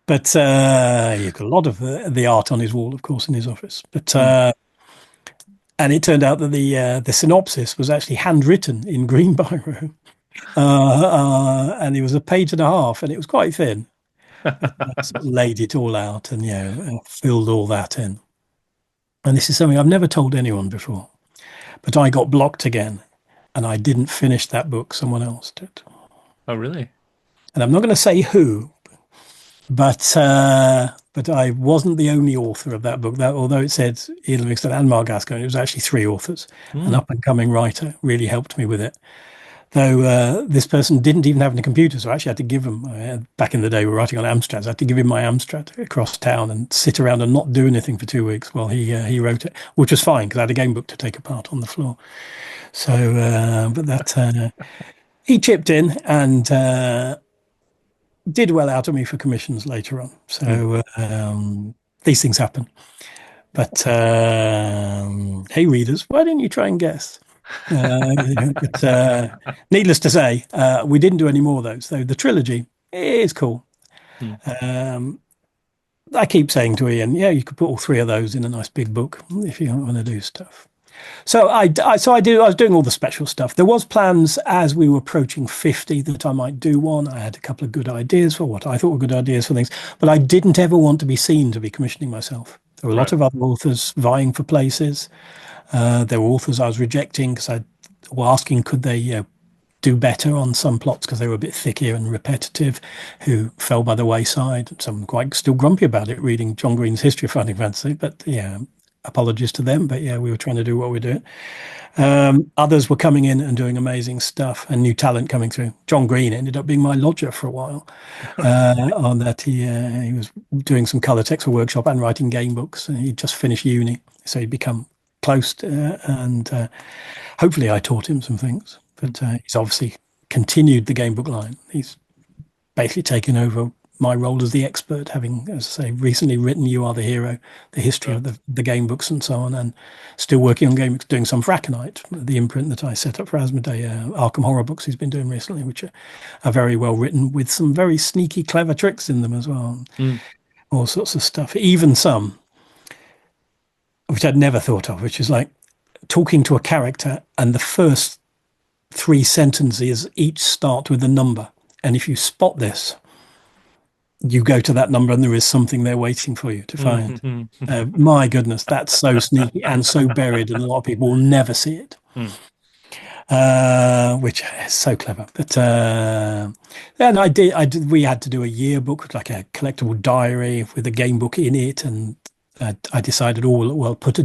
But you've got a lot of the art on his wall, of course, in his office. But and it turned out that the synopsis was actually handwritten in green biro, and it was a page and a half, and it was quite thin. But I sort of laid it all out and filled all that in. And this is something I've never told anyone before, but I got blocked again, and I didn't finish that book. Someone else did. Oh, really? And I'm not going to say who, but I wasn't the only author of that book. That although it said Ian Livingstone and Marc Gascoigne, it was actually 3 authors. An up and coming writer really helped me with it. Though this person didn't even have a computer, so I actually had to give him. Back in the day, we were writing on Amstrad. I had to give him my Amstrad across town and sit around and not do anything for 2 weeks while he wrote it, which was fine because I had a game book to take apart on the floor. So, but that he chipped in and did well out of me for commissions later on. So these things happen. But hey, readers, why didn't you try and guess? But needless to say, we didn't do any more of those. So the trilogy is cool. I keep saying to Ian, yeah, you could put all 3 of those in a nice big book if you want to do stuff. So I was doing all the special stuff. There was plans as we were approaching 50 that I might do one. I had a couple of good ideas for what I thought were good ideas for things, but I didn't ever want to be seen to be commissioning myself. There were a lot of other authors vying for places. There were authors I was rejecting because I were asking could they do better on some plots because they were a bit thicker and repetitive, who fell by the wayside. Some quite still grumpy about it, reading John Green's History of Fighting Fantasy, but yeah, apologies to them. But yeah, we were trying to do what we're doing. Others were coming in and doing amazing stuff and new talent coming through. John Green ended up being my lodger for a while. On that, he was doing some color text for workshop and writing game books. And he'd just finished uni, so he'd become close to, and hopefully I taught him some things. But he's obviously continued the game book line. He's basically taken over my role as the expert, having, as I say, recently written You Are the Hero, the history of the game books and so on, and still working on game books, doing some for Aconite, the imprint that I set up for Asmodee, Arkham Horror books he's been doing recently, which are very well written with some very sneaky, clever tricks in them as well. All sorts of stuff, even some which I'd never thought of, which is like talking to a character and the first 3 sentences each start with a number. And if you spot this, you go to that number and there is something there waiting for you to find. My goodness, that's so sneaky and so buried, and a lot of people will never see it. Which is so clever. But and I did. We had to do a yearbook, like a collectible diary with a game book in it, and I decided, put a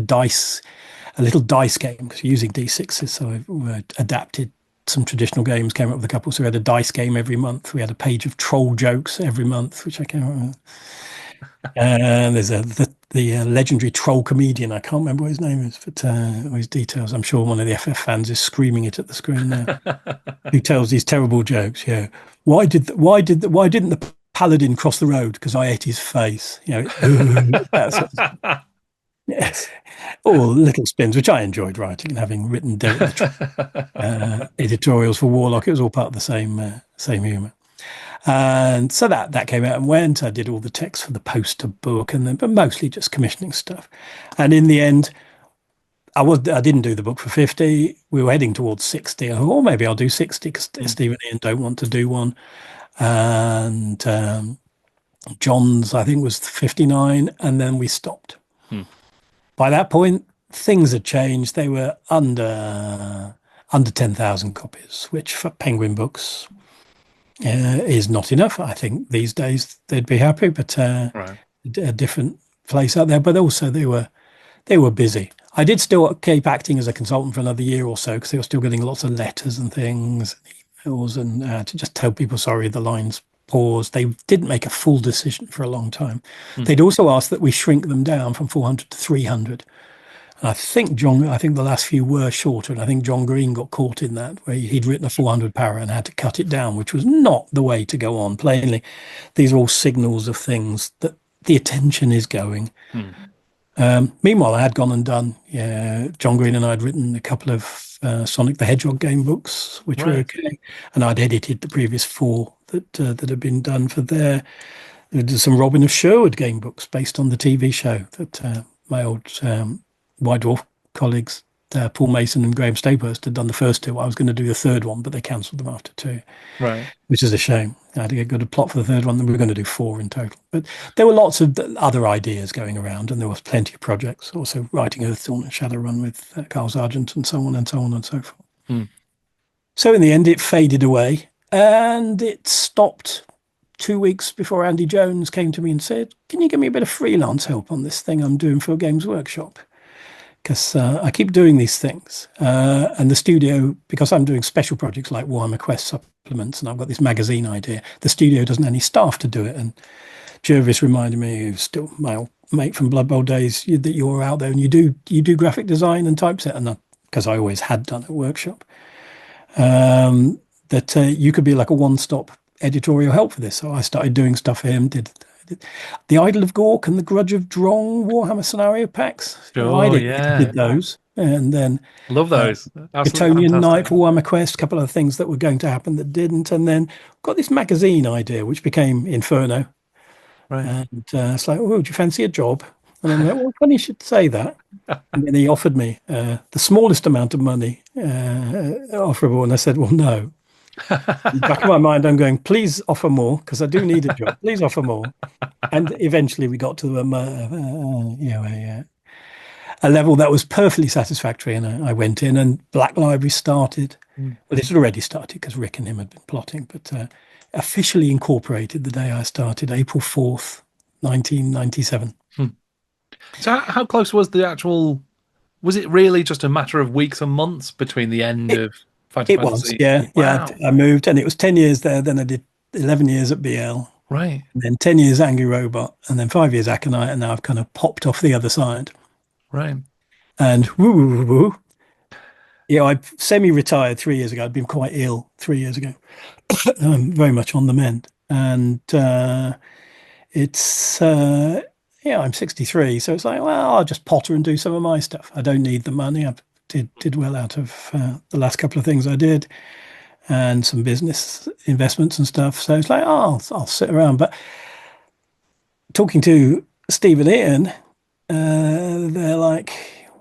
little dice game, because we're using D6s, so I adapted some traditional games, came up with a couple. So we had a dice game every month. We had a page of troll jokes every month, which I can't remember. And there's the legendary troll comedian. I can't remember what his name is, but his details. I'm sure one of the FF fans is screaming it at the screen now. Who tells these terrible jokes? Yeah, why didn't the paladin cross the road? Because I ate his face. That sort of, yes, all little spins, which I enjoyed writing and having written editorials for Warlock. It was all part of the same humour. And so that came out and went. I did all the text for the poster book, but mostly just commissioning stuff. And in the end, I didn't do the book for 50. We were heading towards 60. I thought, oh, maybe I'll do 60 because Steve and Ian don't want to do one. And John's, I think, was 59, and then we stopped. By that point, things had changed. They were under under 10,000 copies, which for Penguin Books is not enough. I think these days they'd be happy, but Right. a different place out there. But also they were busy. I did still keep acting as a consultant for another year or so because they were still getting lots of letters and things, emails, and to just tell people, sorry, the line's paused. They didn't make a full decision for a long time. They'd also asked that we shrink them down from 400 to 300. And I think the last few were shorter, and I think John Green got caught in that, where he'd written a 400 para and had to cut it down, which was not the way to go on. Plainly, these are all signals of things that the attention is going. Meanwhile, I had gone and done. Yeah, John Green and I had written a couple of Sonic the Hedgehog game books, which were okay, and I'd edited the previous four that had been done for there. There's some Robin of Sherwood game books based on the TV show that my old White Dwarf colleagues, Paul Mason and Graham Stapehurst, had done the first two. I was going to do the third one, but they cancelled them after two, Right. which is a shame. I had to get good a plot for the third one, then we were going to do four in total. But there were lots of other ideas going around, and there was plenty of projects. Also writing Earthdawn and Shadowrun with Carl Sargent and so on and so on and so forth. So in the end, it faded away, and it stopped 2 weeks before Andy Jones came to me and said, can you give me a bit of freelance help on this thing I'm doing for Games Workshop? Because I keep doing these things. And the studio, because I'm doing special projects like Warhammer Quest supplements, and I've got this magazine idea, the studio doesn't have any staff to do it. And Jervis reminded me, who's still my old mate from Blood Bowl days, that you're out there and you do graphic design and typeset. And because I always had done at Workshop, that you could be like a one-stop editorial help for this. So I started doing stuff for him, did the Idol of Gork and the Grudge of Drong Warhammer scenario packs. Sure, I yeah. did those. And then Love those. Etonian Night for Warhammer Quest, a couple of things that were going to happen that didn't. And then got this magazine idea, which became Inferno. Right. And it's like, oh, do you fancy a job? And I'm like, well, funny you should say that. And then he offered me the smallest amount of money offerable. And I said, well, no. In the back of my mind, I'm going, please offer more, because I do need a job. Please offer more. And eventually we got to a level that was perfectly satisfactory. And I went in, and Black Library started. Well, it had already started because Rick and him had been plotting, but officially incorporated the day I started, April 4th, 1997. So how close was the actual... Was it really just a matter of weeks and months between the end of Fighting Fantasy? Was, yeah. Wow. Yeah, I moved, and it was 10 years there. Then I did 11 years at BL. Right. And then 10 years Angry Robot, and then 5 years Aconite, and now I've kind of popped off the other side. Right. And woo. Yeah, I semi-retired 3 years ago. I'd been quite ill 3 years ago. I'm very much on the mend. And it's, I'm 63. So it's like, well, I'll just potter and do some of my stuff. I don't need the money. I did well out of the last couple of things I did, and some business investments and stuff. So it's like, oh, I'll sit around. But talking to Steve and Ian, they're like,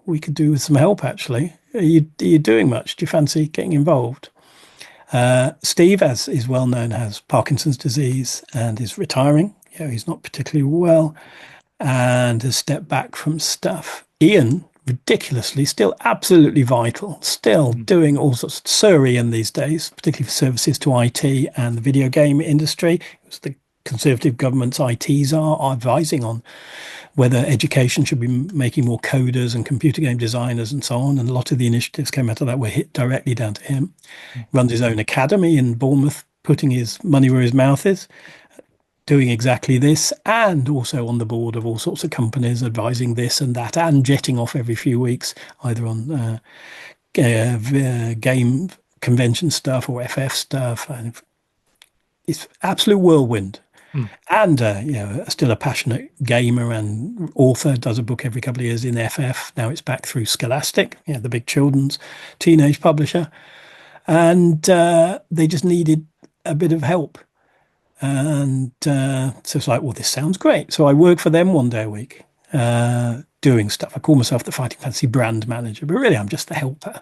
we could do with some help, actually. Are you doing much? Do you fancy getting involved? Steve, as is well known, has Parkinson's disease and is retiring. He's not particularly well and has stepped back from stuff. Ian, ridiculously, still absolutely vital, still doing all sorts of Sir Ian these days, particularly for services to IT and the video game industry. It was the Conservative government's IT are advising on whether education should be making more coders and computer game designers and so on. And a lot of the initiatives came out of that were hit directly down to him. Runs his own academy in Bournemouth, putting his money where his mouth is, doing exactly this, and also on the board of all sorts of companies advising this and that, and jetting off every few weeks, either on game convention stuff or FF stuff. And it's absolute whirlwind. And still a passionate gamer and author, does a book every couple of years in FF. Now it's back through Scholastic, the big children's teenage publisher. And they just needed a bit of help. And so it's like, well, this sounds great. So I work for them 1 day a week, doing stuff. I call myself the Fighting Fantasy brand manager, but really I'm just the helper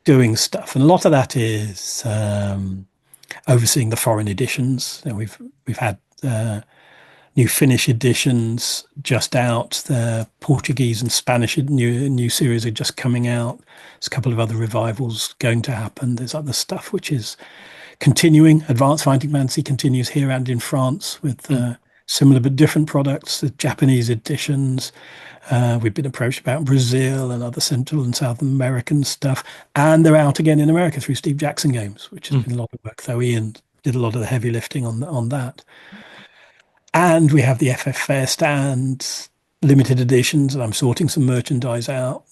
doing stuff. And a lot of that is overseeing the foreign editions. We've had new Finnish editions just out. The Portuguese and Spanish new series are just coming out. There's a couple of other revivals going to happen. There's other stuff which is continuing. Advanced Fighting Fantasy continues here and in France with similar but different products. The Japanese editions. We've been approached about Brazil and other Central and South American stuff, and they're out again in America through Steve Jackson Games, which has been a lot of work. Though Ian did a lot of the heavy lifting on that. And we have the FF Fair stand, limited editions, and I'm sorting some merchandise out.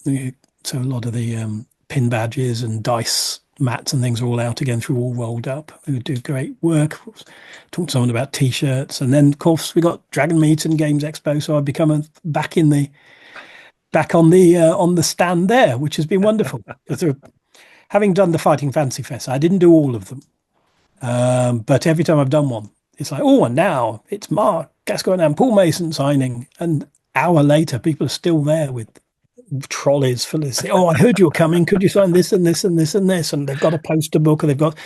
So a lot of the pin badges and dice mats and things are all out again through All Rolled Up, who do great work. Talked to someone about t-shirts, and then of course we got Dragon Meet and Games Expo, so I've become back on the stand there, which has been wonderful. Having done the Fighting Fantasy Fest, I didn't do all of them, but every time I've done one, it's like, oh, and now it's Marc Gascoigne and Paul Mason signing. And an hour later, people are still there with trolleys full of, oh, I heard you were coming. Could you sign this and this and this and this? And they've got a poster book, and they've got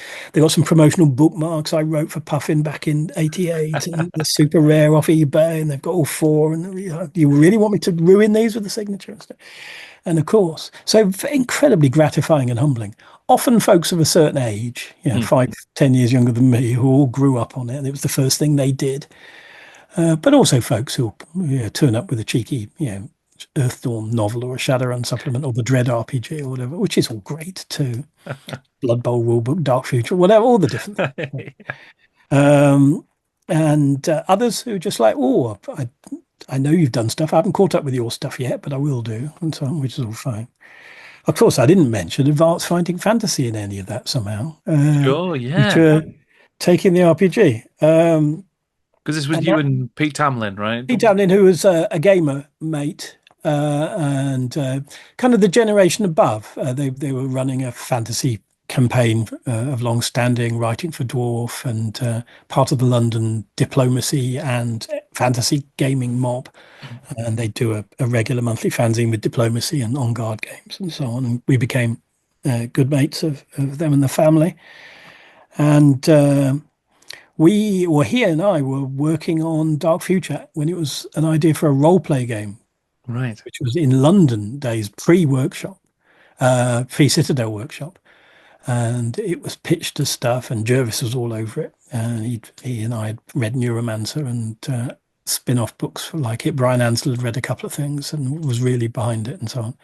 some promotional bookmarks I wrote for Puffin back in '88, and they're super rare off eBay, and they've got all 4. And you really want me to ruin these with the signature and stuff? And of course, so incredibly gratifying and humbling. Often folks of a certain age, 5-10 years younger than me, who all grew up on it, and it was the first thing they did. But also folks who turn up with a cheeky, Earthdawn novel or a Shadowrun supplement or the Dread RPG or whatever, which is all great too. Blood Bowl rulebook, Dark Future, whatever, all the different things. And others who just like, oh, I know you've done stuff. I haven't caught up with your stuff yet, but I will do, and so on, which is all fine. Of course, I didn't mention Advanced Fighting Fantasy in any of that somehow. Sure, yeah. Taking the RPG. Because this was you and Pete Tamlin, right? Pete Tamlin, who was a gamer mate, and kind of the generation above. They were running a fantasy campaign of long-standing, writing for Dwarf, and part of the London diplomacy and fantasy gaming mob. And they do a regular monthly fanzine with diplomacy and on-guard games and so on. And we became good mates of them and the family. And he and I were working on Dark Future when it was an idea for a role-play game. Right. Which was in London days, pre-workshop, pre-Citadel workshop. And it was pitched as stuff, and Jervis was all over it. And he and I had read Neuromancer and spin-off books like it. Brian Ansel had read a couple of things and was really behind it and so on.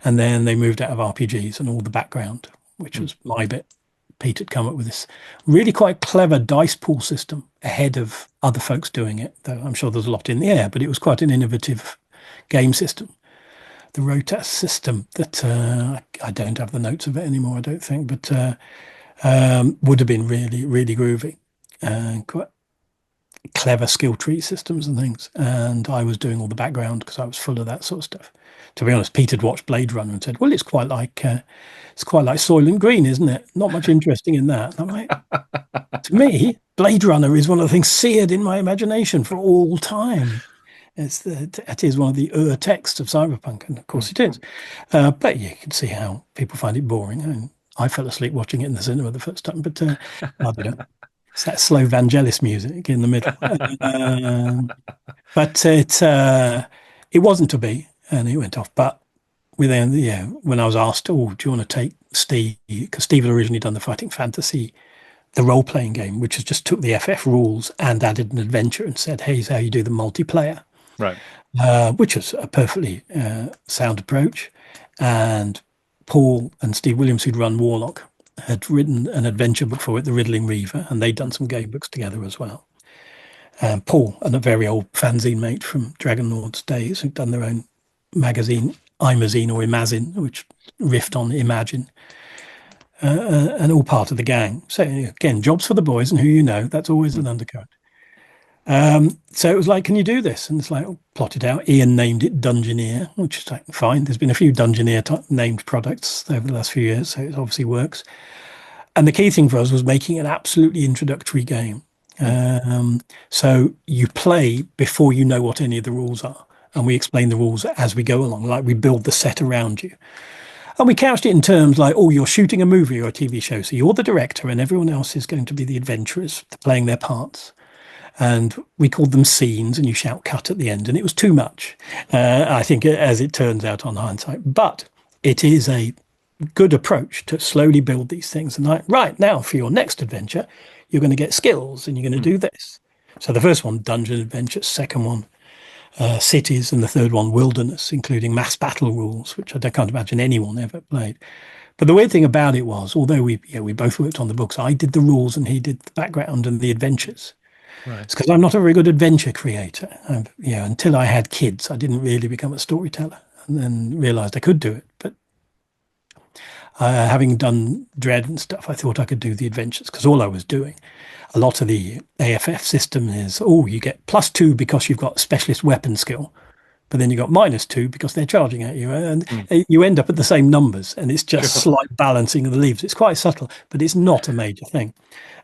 And then they moved out of RPGs and all the background, which was my bit. Pete had come up with this really quite clever dice pool system ahead of other folks doing it, though I'm sure there's a lot in the air, but it was quite an innovative game system. The Rotas system that I don't have the notes of it anymore, I don't think, but would have been really, really groovy and quite clever skill tree systems and things. And I was doing all the background because I was full of that sort of stuff. To be honest, Pete had watched Blade Runner and said, "Well, it's quite like Soylent Green, isn't it? Not much interesting in that." And I'm like, to me, Blade Runner is one of the things seared in my imagination for all time. It is one of the texts of cyberpunk, and of course it is. But you can see how people find it boring. I mean, I fell asleep watching it in the cinema the first time, but I don't know. It's that slow Vangelis music in the middle. But it wasn't to be, and it went off. But when I was asked, "Oh, do you want to take Steve?" Because Steve had originally done the Fighting Fantasy, the role-playing game, which has just took the FF rules and added an adventure and said, "Hey, here's how you do the multiplayer." Right. Which was a perfectly sound approach. And Paul and Steve Williams, who'd run Warlock, had written an adventure book for it, The Riddling Reaver, and they'd done some game books together as well. Paul and a very old fanzine mate from Dragon Lord's days who'd done their own magazine, Imazine or Imazine, which riffed on Imagine, and all part of the gang. So again, jobs for the boys, and who you know, that's always an undercurrent. So it was like, "Can you do this?" And it's like, plot it out. Ian named it Dungeoneer, which is like, fine. There's been a few Dungeoneer named products over the last few years, so it obviously works. And the key thing for us was making an absolutely introductory game. So you play before you know what any of the rules are. And we explain the rules as we go along, like we build the set around you. And we couched it in terms like, oh, you're shooting a movie or a TV show. So you're the director and everyone else is going to be the adventurers playing their parts. and we called them scenes, and you shout cut at the end, and it was too much, I think, as it turns out on hindsight. But it is a good approach to slowly build these things. And like, right now, for your next adventure, you're going to get skills, and you're going to do this. So the first one, dungeon adventures, second one, cities, and the third one, wilderness, including mass battle rules, which I can't imagine anyone ever played. But the weird thing about it was, although we both worked on the books, I did the rules and he did the background and the adventures. Right. It's because I'm not a very good adventure creator. Until I had kids, I didn't really become a storyteller, and then realized I could do it. But having done Dread and stuff, I thought I could do the adventures, because all I was doing, a lot of the AFF system is, you get +2 because you've got specialist weapon skill, but then you got -2 because they're charging at you, and you end up at the same numbers, and it's just slight balancing of the leaves. It's quite subtle, but it's not a major thing.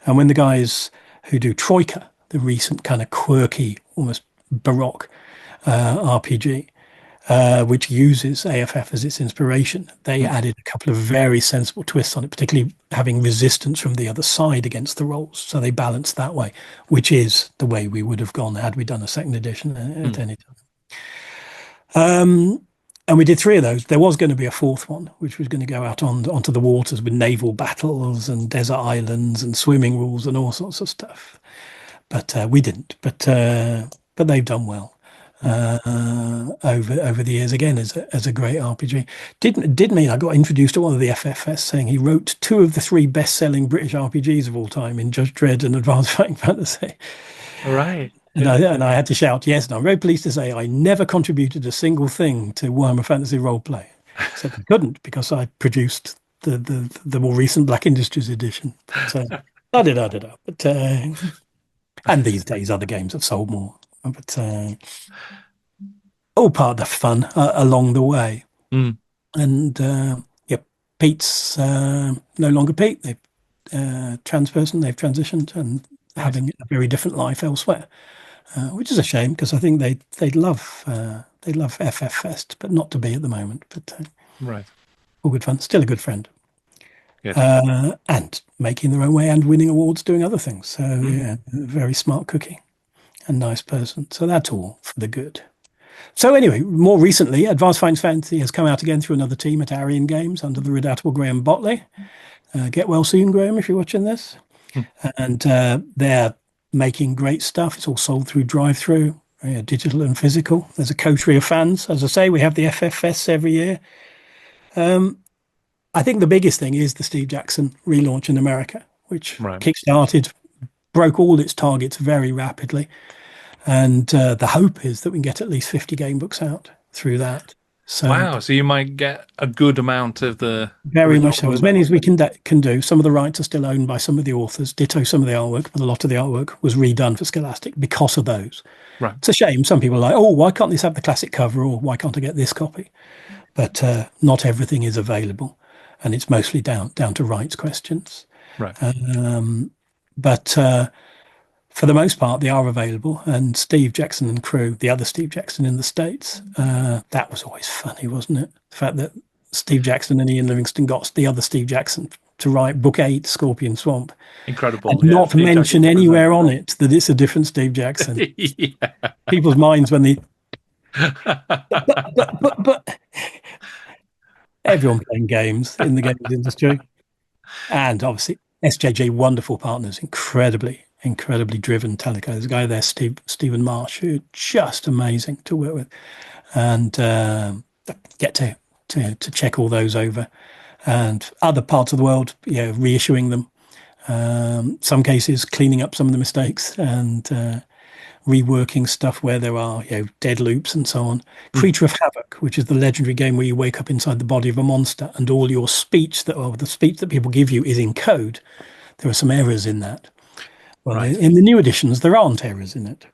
And when the guys who do Troika, the recent kind of quirky, almost baroque RPG, which uses AFF as its inspiration, they added a couple of very sensible twists on it, particularly having resistance from the other side against the rolls. So they balanced that way, which is the way we would have gone had we done a second edition at any time. And we did 3 of those. There was going to be a 4th one, which was going to go out onto the waters with naval battles and desert islands and swimming rules and all sorts of stuff. But we didn't. But they've done well over the years. Again, as a great RPG. Did mean I got introduced to one of the FFS saying he wrote 2 of the 3 best-selling British RPGs of all time in Judge Dredd and Advanced Fighting Fantasy. All right. And I had to shout yes, and I'm very pleased to say I never contributed a single thing to Warhammer Fantasy Roleplay. So I couldn't, because I produced the more recent Black Industries edition. So But and these days other games have sold more. But all part of the fun along the way. And Pete's no longer Pete. They've they've transitioned and having a very different life elsewhere. Which is a shame, because I think they'd love FF Fest, but not to be at the moment. But right, all good fun. Still a good friend, good. And making their own way and winning awards, doing other things. So yeah, very smart cookie and nice person. So that's all for the good. So anyway, more recently, Advanced Fighting Fantasy has come out again through another team at Arian Games under the redoubtable Graham Botley. Get well soon, Graham, if you're watching this. And they're making great stuff. It's all sold through drive-through, digital and physical. There's a coterie of fans. As I say, we have the FF Fests every year. I think the biggest thing is the Steve Jackson relaunch in America, which kickstarted, broke all its targets very rapidly. And the hope is that we can get at least 50 game books out through that. So, wow, so you might get a good amount of the... Very much so, as many as we can do. Some of the rights are still owned by some of the authors, ditto some of the artwork, but a lot of the artwork was redone for Scholastic because of those. Right. It's a shame. Some people are like, oh, why can't this have the classic cover, or why can't I get this copy? But not everything is available, and it's mostly down to rights questions. Right. But for the most part, they are available. And Steve Jackson and crew, the other Steve Jackson in the States, that was always funny, wasn't it? The fact that Steve Jackson and Ian Livingstone got the other Steve Jackson to write Book 8, Scorpion Swamp. Incredible. And not to mention anywhere on it that it's a different Steve Jackson. People's minds when they... but everyone playing games in the games industry. And obviously, SJJ, wonderful partners, incredibly driven Teleco. There's a guy there, Stephen Marsh, who just amazing to work with, and get to check all those over, and other parts of the world, reissuing them. Some cases cleaning up some of the mistakes and reworking stuff where there are dead loops and so on. Creature of Havoc, which is the legendary game where you wake up inside the body of a monster and all your speech the speech that people give you is in code. There are some errors in that. Well, in the new editions, there aren't errors in it.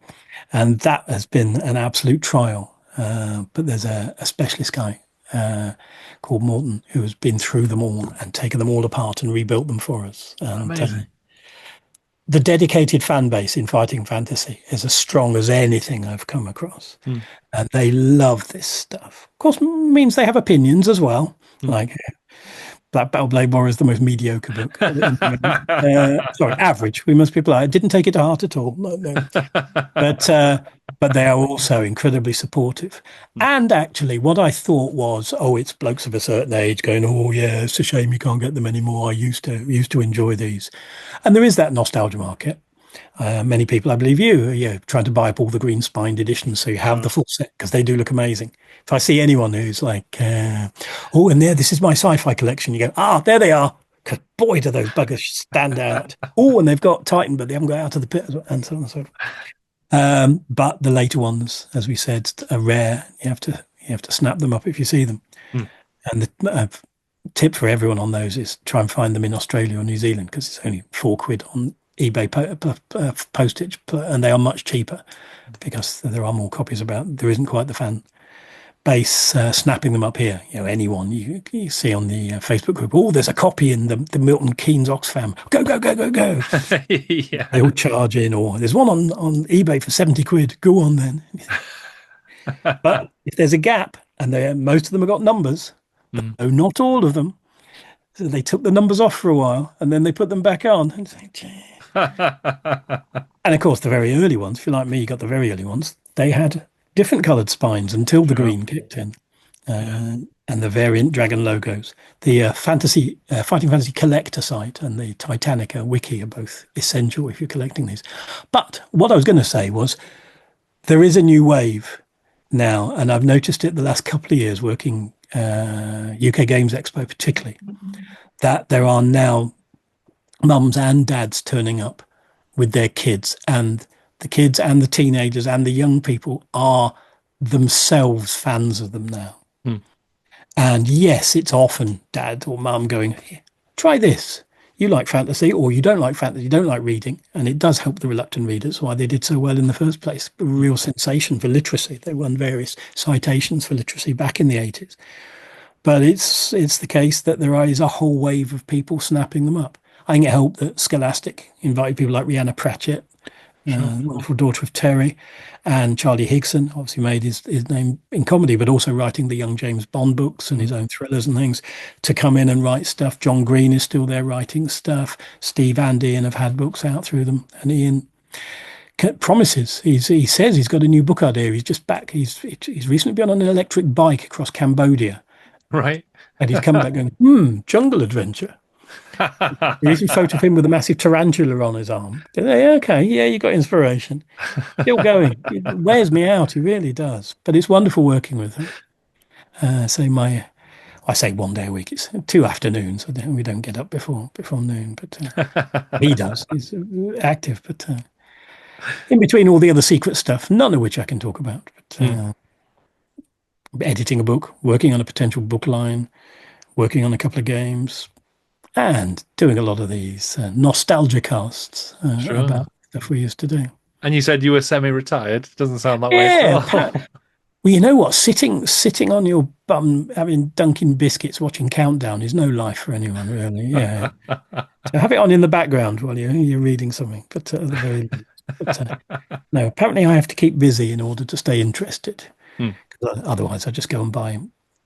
And that has been an absolute trial. But there's a specialist guy called Morton who has been through them all and taken them all apart and rebuilt them for us. And, amazing. The dedicated fan base in fighting fantasy is as strong as anything I've come across. And they love this stuff. Of course, means they have opinions as well. Like, Black Battleblade War is the most mediocre book. Sorry, average. We must be polite. I didn't take it to heart at all. No, no. But but they are also incredibly supportive. And actually, what I thought was, oh, it's blokes of a certain age going, oh yeah, it's a shame you can't get them anymore. I used to enjoy these, and there is that nostalgia market. Many people, I believe you, are trying to buy up all the green spined editions so you have the full set because they do look amazing. If I see anyone who's like, oh, and this is my sci-fi collection, you go, ah, there they are. Because boy, do those buggers stand out. Oh, and they've got Titan, but they haven't got Out of the Pit, and so on and so forth. But the later ones, as we said, are rare. You have to snap them up if you see them. And the tip for everyone on those is try and find them in Australia or New Zealand because it's only £4 on eBay postage, and they are much cheaper because there are more copies about. There isn't quite the fan base snapping them up here. Anyone you see on the Facebook group, oh, there's a copy in the Milton Keynes Oxfam. Go, go, go, go, go. Yeah. They all charge in, or there's one on eBay for £70. Go on then. But if there's a gap, and most of them have got numbers, but no, not all of them. So they took the numbers off for a while, and then they put them back on. And of course, the very early ones, if you're like me, you got the very early ones, they had different coloured spines until the green kicked in. And the variant dragon logos. The Fighting Fantasy collector site and the Titanica wiki are both essential if you're collecting these. But what I was going to say was there is a new wave now, and I've noticed it the last couple of years working UK Games Expo particularly, that there are now mums and dads turning up with their kids, and the kids and the teenagers and the young people are themselves fans of them now. And yes, it's often dad or mum going, try this. You like fantasy, or you don't like fantasy, you don't like reading. And it does help the reluctant readers, why they did so well in the first place. A real sensation for literacy. They won various citations for literacy back in the 80s. But it's the case that there is a whole wave of people snapping them up. I think it helped that Scholastic invited people like Rhianna Pratchett, wonderful daughter of Terry, and Charlie Higson, obviously made his name in comedy, but also writing the young James Bond books and his own thrillers and things, to come in and write stuff. John Green is still there writing stuff. Steve and Ian have had books out through them. And Ian promises, he says he's got a new book idea. He's just back. He's recently been on an electric bike across Cambodia. Right. And he's come back going, jungle adventure. There's a photo of him with a massive tarantula on his arm. Okay, yeah, you got inspiration. Still going. It wears me out. He really does. But it's wonderful working with him. I say 1 day a week. It's 2 afternoons. We don't get up before noon, but he does. He's active. But in between all the other secret stuff, none of which I can talk about. But editing a book, working on a potential book line, working on a couple of games, and doing a lot of these nostalgia casts about stuff we used to do. And you said you were semi-retired. Doesn't sound that way at all. Well, you know what? Sitting on your bum, having Dunkin' biscuits, watching Countdown is no life for anyone, really. Yeah. So have it on in the background while you're reading something. But at the very least. No, apparently I have to keep busy in order to stay interested. Otherwise, I just go and buy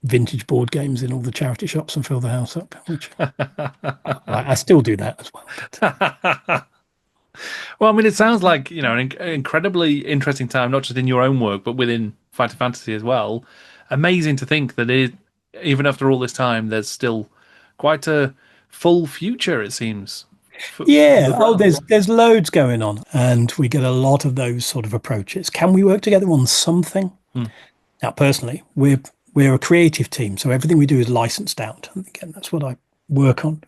vintage board games in all the charity shops and fill the house up, which I still do that as well. But. Well, I mean, it sounds like, an incredibly interesting time, not just in your own work, but within Fighting Fantasy as well. Amazing to think that even after all this time, there's still quite a full future, it seems. There's loads going on, and we get a lot of those sort of approaches. Can we work together on something? Now, personally, we're a creative team, so everything we do is licensed out. And again, that's what I work on,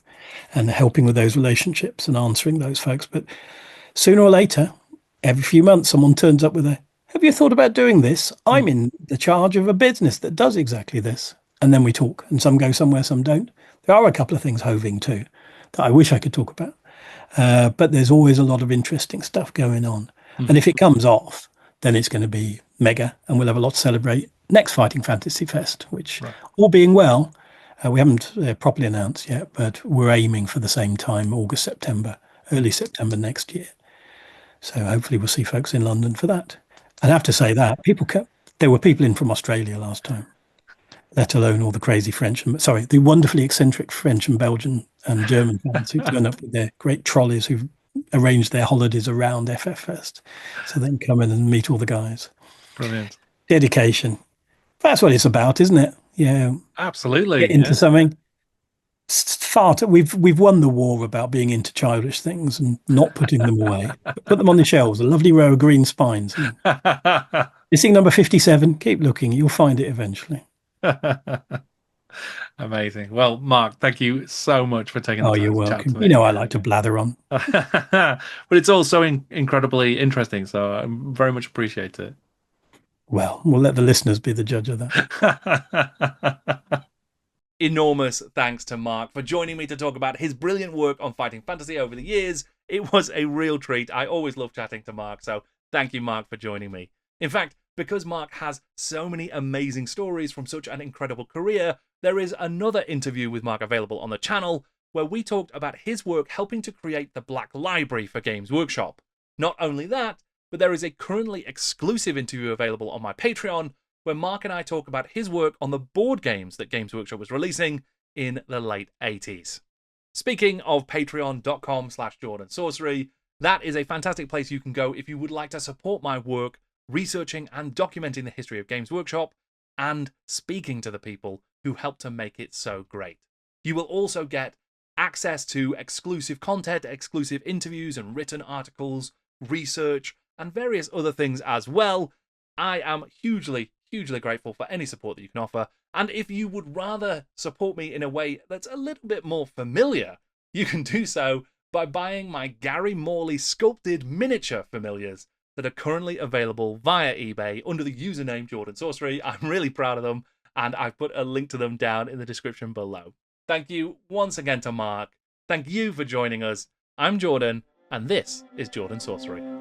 and helping with those relationships and answering those folks. But sooner or later, every few months, someone turns up with have you thought about doing this? I'm in the charge of a business that does exactly this. And then we talk, and some go somewhere, some don't. There are a couple of things hoving too that I wish I could talk about. But there's always a lot of interesting stuff going on. And if it comes off, then it's going to be mega, and we'll have a lot to celebrate next Fighting Fantasy Fest, which, all being well, we haven't properly announced yet, but we're aiming for the same time, August, September, early September next year. So hopefully we'll see folks in London for that. I'd have to say that there were people in from Australia last time. let alone all the crazy French and sorry, the wonderfully eccentric French and Belgian and German fans who turn up with their great trolleys who've arranged their holidays around FF Fest so they can come in and meet all the guys. Brilliant. Dedication. That's what it's about, isn't it? Yeah. Absolutely. Get into something. We've won the war about being into childish things and not putting them away. Put them on the shelves, a lovely row of green spines. You see number 57, keep looking, you'll find it eventually. Amazing. Well, Mark, thank you so much for taking the time you're to welcome. chat to me. You know I like to blather on. But it's also incredibly interesting, so I very much appreciate it. Well, we'll let the listeners be the judge of that. Enormous thanks to Mark for joining me to talk about his brilliant work on Fighting Fantasy over the years. It was a real treat. I always love chatting to Mark, so thank you, Mark, for joining me. In fact, because Mark has so many amazing stories from such an incredible career, there is another interview with Mark available on the channel where we talked about his work helping to create the Black Library for Games Workshop. Not only that, but there is a currently exclusive interview available on my Patreon where Mark and I talk about his work on the board games that Games Workshop was releasing in the late 80s. Speaking of patreon.com/Jordan Sorcery, that is a fantastic place you can go if you would like to support my work researching and documenting the history of Games Workshop and speaking to the people who helped to make it so great. You will also get access to exclusive content, exclusive interviews and written articles, research, and various other things as well. I am hugely grateful for any support that you can offer. And if you would rather support me in a way that's a little bit more familiar, you can do so by buying my Gary Morley sculpted miniature familiars that are currently available via eBay under the username Jordan Sorcery. I'm really proud of them, and I've put a link to them down in the description below. Thank you once again to Mark. Thank you for joining us. I'm Jordan, and this is Jordan Sorcery.